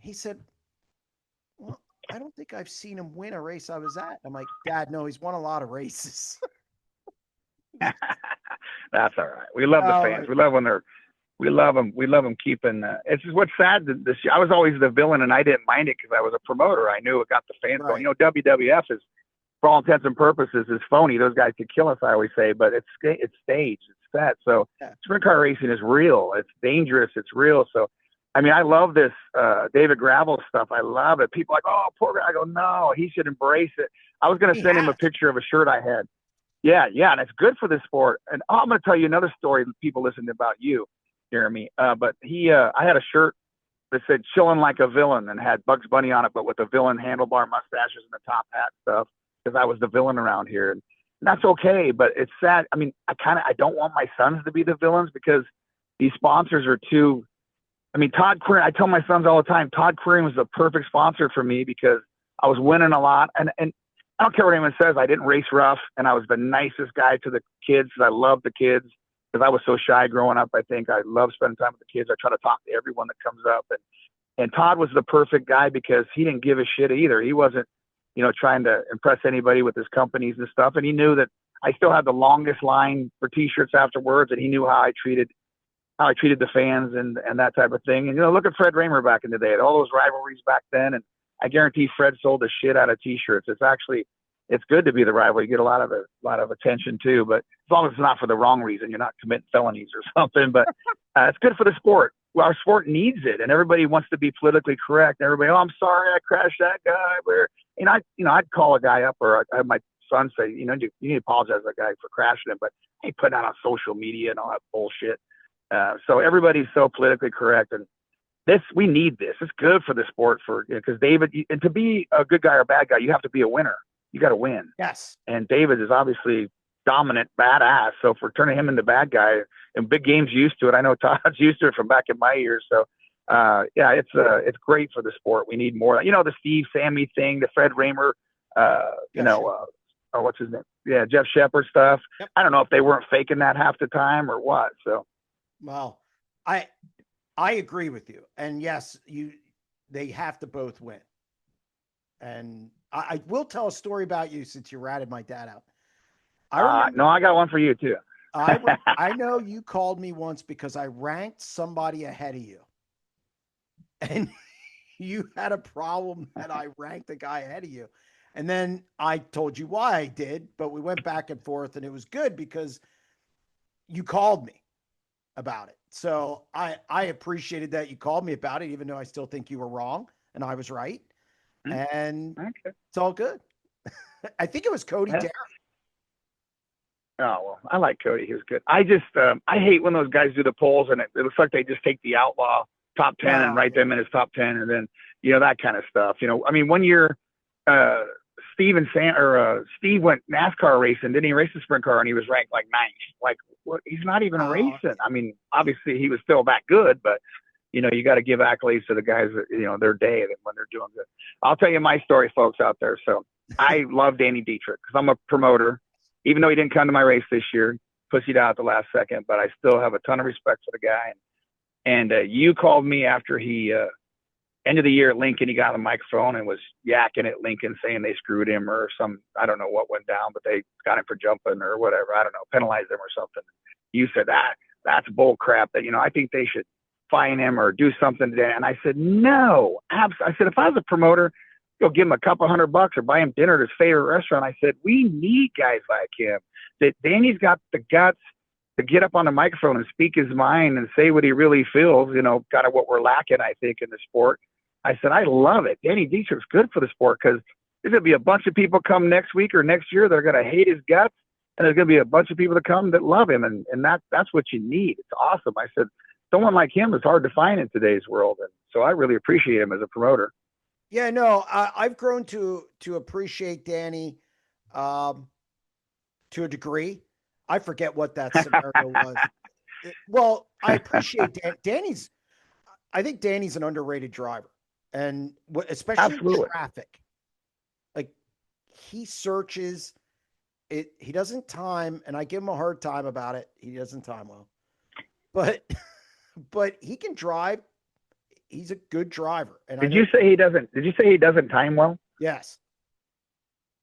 he said, "Well, I don't think I've seen him win a race I was at." I'm like, "Dad, no, he's won a lot of races." That's all right. We love the fans. We love when they're. We love them. We love them keeping. It's just what's sad that this. I was always the villain, and I didn't mind it because I was a promoter. I knew it got the fans going. You know, WWF is, for all intents and purposes, is phony. Those guys could kill us, I always say, but it's staged. It's set. So sprint car racing is real. It's dangerous. It's real. So, I mean, I love this David Gravel stuff. I love it. People are like, oh, poor guy. I go, no, he should embrace it. I was going to send him a picture of a shirt I had. Yeah, and it's good for the sport. And I'm going to tell you another story that people listened about you, Jeremy. But I had a shirt that said "chilling like a villain" and had Bugs Bunny on it, but with the villain handlebar mustaches and the top hat stuff, because I was the villain around here. And that's okay, but it's sad. I mean, I don't want my sons to be the villains because these sponsors are too. I mean, Tod Quiring. I tell my sons all the time, Tod Quiring was the perfect sponsor for me because I was winning a lot, and I don't care what anyone says. I didn't race rough, and I was the nicest guy to the kids. I loved the kids because I was so shy growing up. I think I love spending time with the kids. I try to talk to everyone that comes up, and Tod was the perfect guy because he didn't give a shit either. He wasn't, trying to impress anybody with his companies and stuff. And he knew that I still had the longest line for T-shirts afterwards, and he knew how I treated the fans and that type of thing. And look at Fred Raymer back in the day, all those rivalries back then, and I guarantee Fred sold the shit out of T-shirts. It's good to be the rival. You get a lot of attention too, but as long as it's not for the wrong reason, you're not committing felonies or something. But it's good for the sport. Well, our sport needs it, and everybody wants to be politically correct. Everybody, oh, I'm sorry, I crashed that guy. I'd call a guy up, or I have my son say, you need to apologize to that guy for crashing him, but hey, put that on social media and all that bullshit. So everybody's so politically correct, and we need this. It's good for the sport because David, and to be a good guy or a bad guy, you have to be a winner. You got to win. Yes. And David is obviously dominant, badass. So for turning him into bad guy, and Big Game's used to it. I know Todd's used to it from back in my years. So it's great for the sport. We need more. The Steve Sammy thing, the Fred Raymer, what's his name? Yeah, Jeff Shepard stuff. Yep. I don't know if they weren't faking that half the time or what. So, well, I agree with you. And yes, they have to both win. And I will tell a story about you since you ratted my dad out. I got one for you too. I know you called me once because I ranked somebody ahead of you. And you had a problem that I ranked the guy ahead of you. And then I told you why I did, but we went back and forth, and it was good because you called me about it. So I appreciated that you called me about it, even though I still think you were wrong and I was right. And It's all good. I think it was Cody Darren. Oh, well, I like Cody. He was good. I just, I hate when those guys do the polls and it looks like they just take the outlaw top 10 and write them in his top 10. And then, that kind of stuff. I mean, one year, Steve went NASCAR racing. Didn't he race the sprint car? And he was ranked like 9th. Like, what? He's not even racing. I mean, obviously he was still that good, but you got to give accolades to the guys that, their day when they're doing good. I'll tell you my story, folks out there. So I love Danny Dietrich because I'm a promoter, even though he didn't come to my race this year, pussied out at the last second, but I still have a ton of respect for the guy. And you called me after he, end of the year at Lincoln, he got on the microphone and was yakking at Lincoln saying they screwed him or I don't know what went down, but they got him for jumping or whatever. I don't know, penalized him or something. You said that's bull crap that, I think they should fine him or do something today. And I said, no, I said, if I was a promoter, go give him a couple $100 or buy him dinner at his favorite restaurant. I said, we need guys like him. That Danny's got the guts to get up on the microphone and speak his mind and say what he really feels, kind of what we're lacking, I think, in the sport. I said, I love it. Danny Dietrich's good for the sport because there's going to be a bunch of people come next week or next year that are going to hate his guts. And there's going to be a bunch of people that come that love him. And that's what you need. It's awesome. I said, someone like him is hard to find in today's world. And so I really appreciate him as a promoter. Yeah, no, I've grown to appreciate Danny to a degree. I forget what that scenario was. Well, I appreciate Danny's. I think Danny's an underrated driver, and especially in traffic. Like he searches it. He doesn't time, and I give him a hard time about it. He doesn't time well, but he can drive. He's a good driver. And Did you say he doesn't time well? Yes.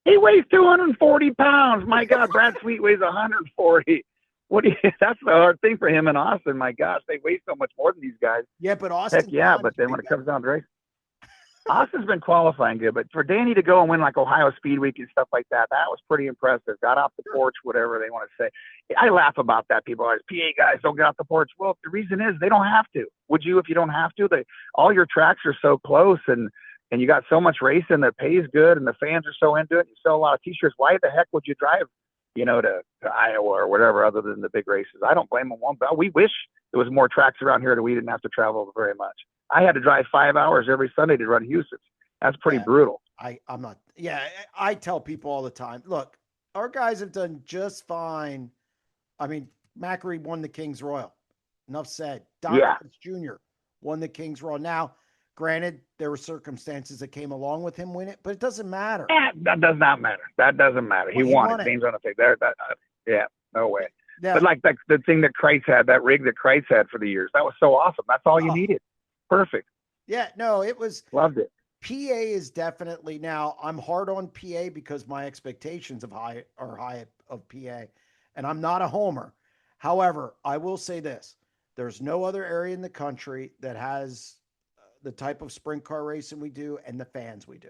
He weighs 240 pounds. My God, Brad Sweet weighs 140. What do you, that's the hard thing for him in Austin. My gosh, they weigh so much more than these guys. Yeah, but Heck Austin yeah, times but then way when it better. comes down to race, Austin's been qualifying good, but for Danny to go and win like Ohio Speed Week and stuff like that, that was pretty impressive. Got off the porch, whatever they want to say. I laugh about that. People are always, PA guys don't get off the porch. Well, the reason is they don't have to. Would you if you don't have to? All your tracks are so close and you got so much racing that pays good and the fans are so into it. You sell a lot of T-shirts. Why the heck would you drive, to Iowa or whatever other than the big races? I don't blame them one bit. We wish there was more tracks around here that we didn't have to travel very much. I had to drive 5 hours every Sunday to run Houston. That's pretty brutal. I'm not. Yeah, I tell people all the time, look, our guys have done just fine. I mean, Macri won the King's Royal. Enough said. Don Prince Jr. won the King's Royal. Now, granted, there were circumstances that came along with him win it, but it doesn't matter. That does not matter. That doesn't matter. He won it. Name's on the thing. Yeah, no way. Yeah. But like the thing that Kreitz had, that rig that Kreitz had for the years, that was so awesome. That's all you needed. Perfect. Yeah, no, it was. Loved it. PA is definitely, now I'm hard on PA because my expectations are high of PA, and I'm not a homer. However, I will say this: there's no other area in the country that has the type of sprint car racing we do and the fans we do.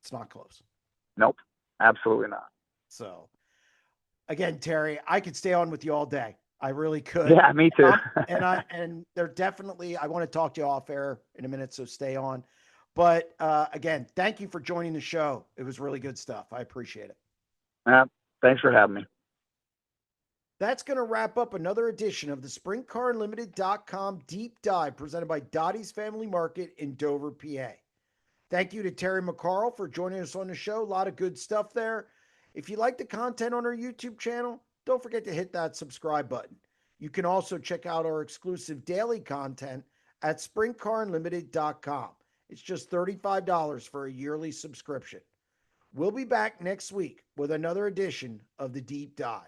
It's not close. Nope, absolutely not. So, again, Terry, I could stay on with you all day. I really could. Yeah, me too. and they're definitely. I want to talk to you off air in a minute, so stay on. But again, thank you for joining the show. It was really good stuff. I appreciate it. Thanks for having me. That's going to wrap up another edition of the SprintCarUnlimited.com Deep Dive presented by Dottie's Family Market in Dover, PA. Thank you to Terry McCarl for joining us on the show. A lot of good stuff there. If you like the content on our YouTube channel, don't forget to hit that subscribe button. You can also check out our exclusive daily content at SprintCarUnlimited.com. It's just $35 for a yearly subscription. We'll be back next week with another edition of the Deep Dive.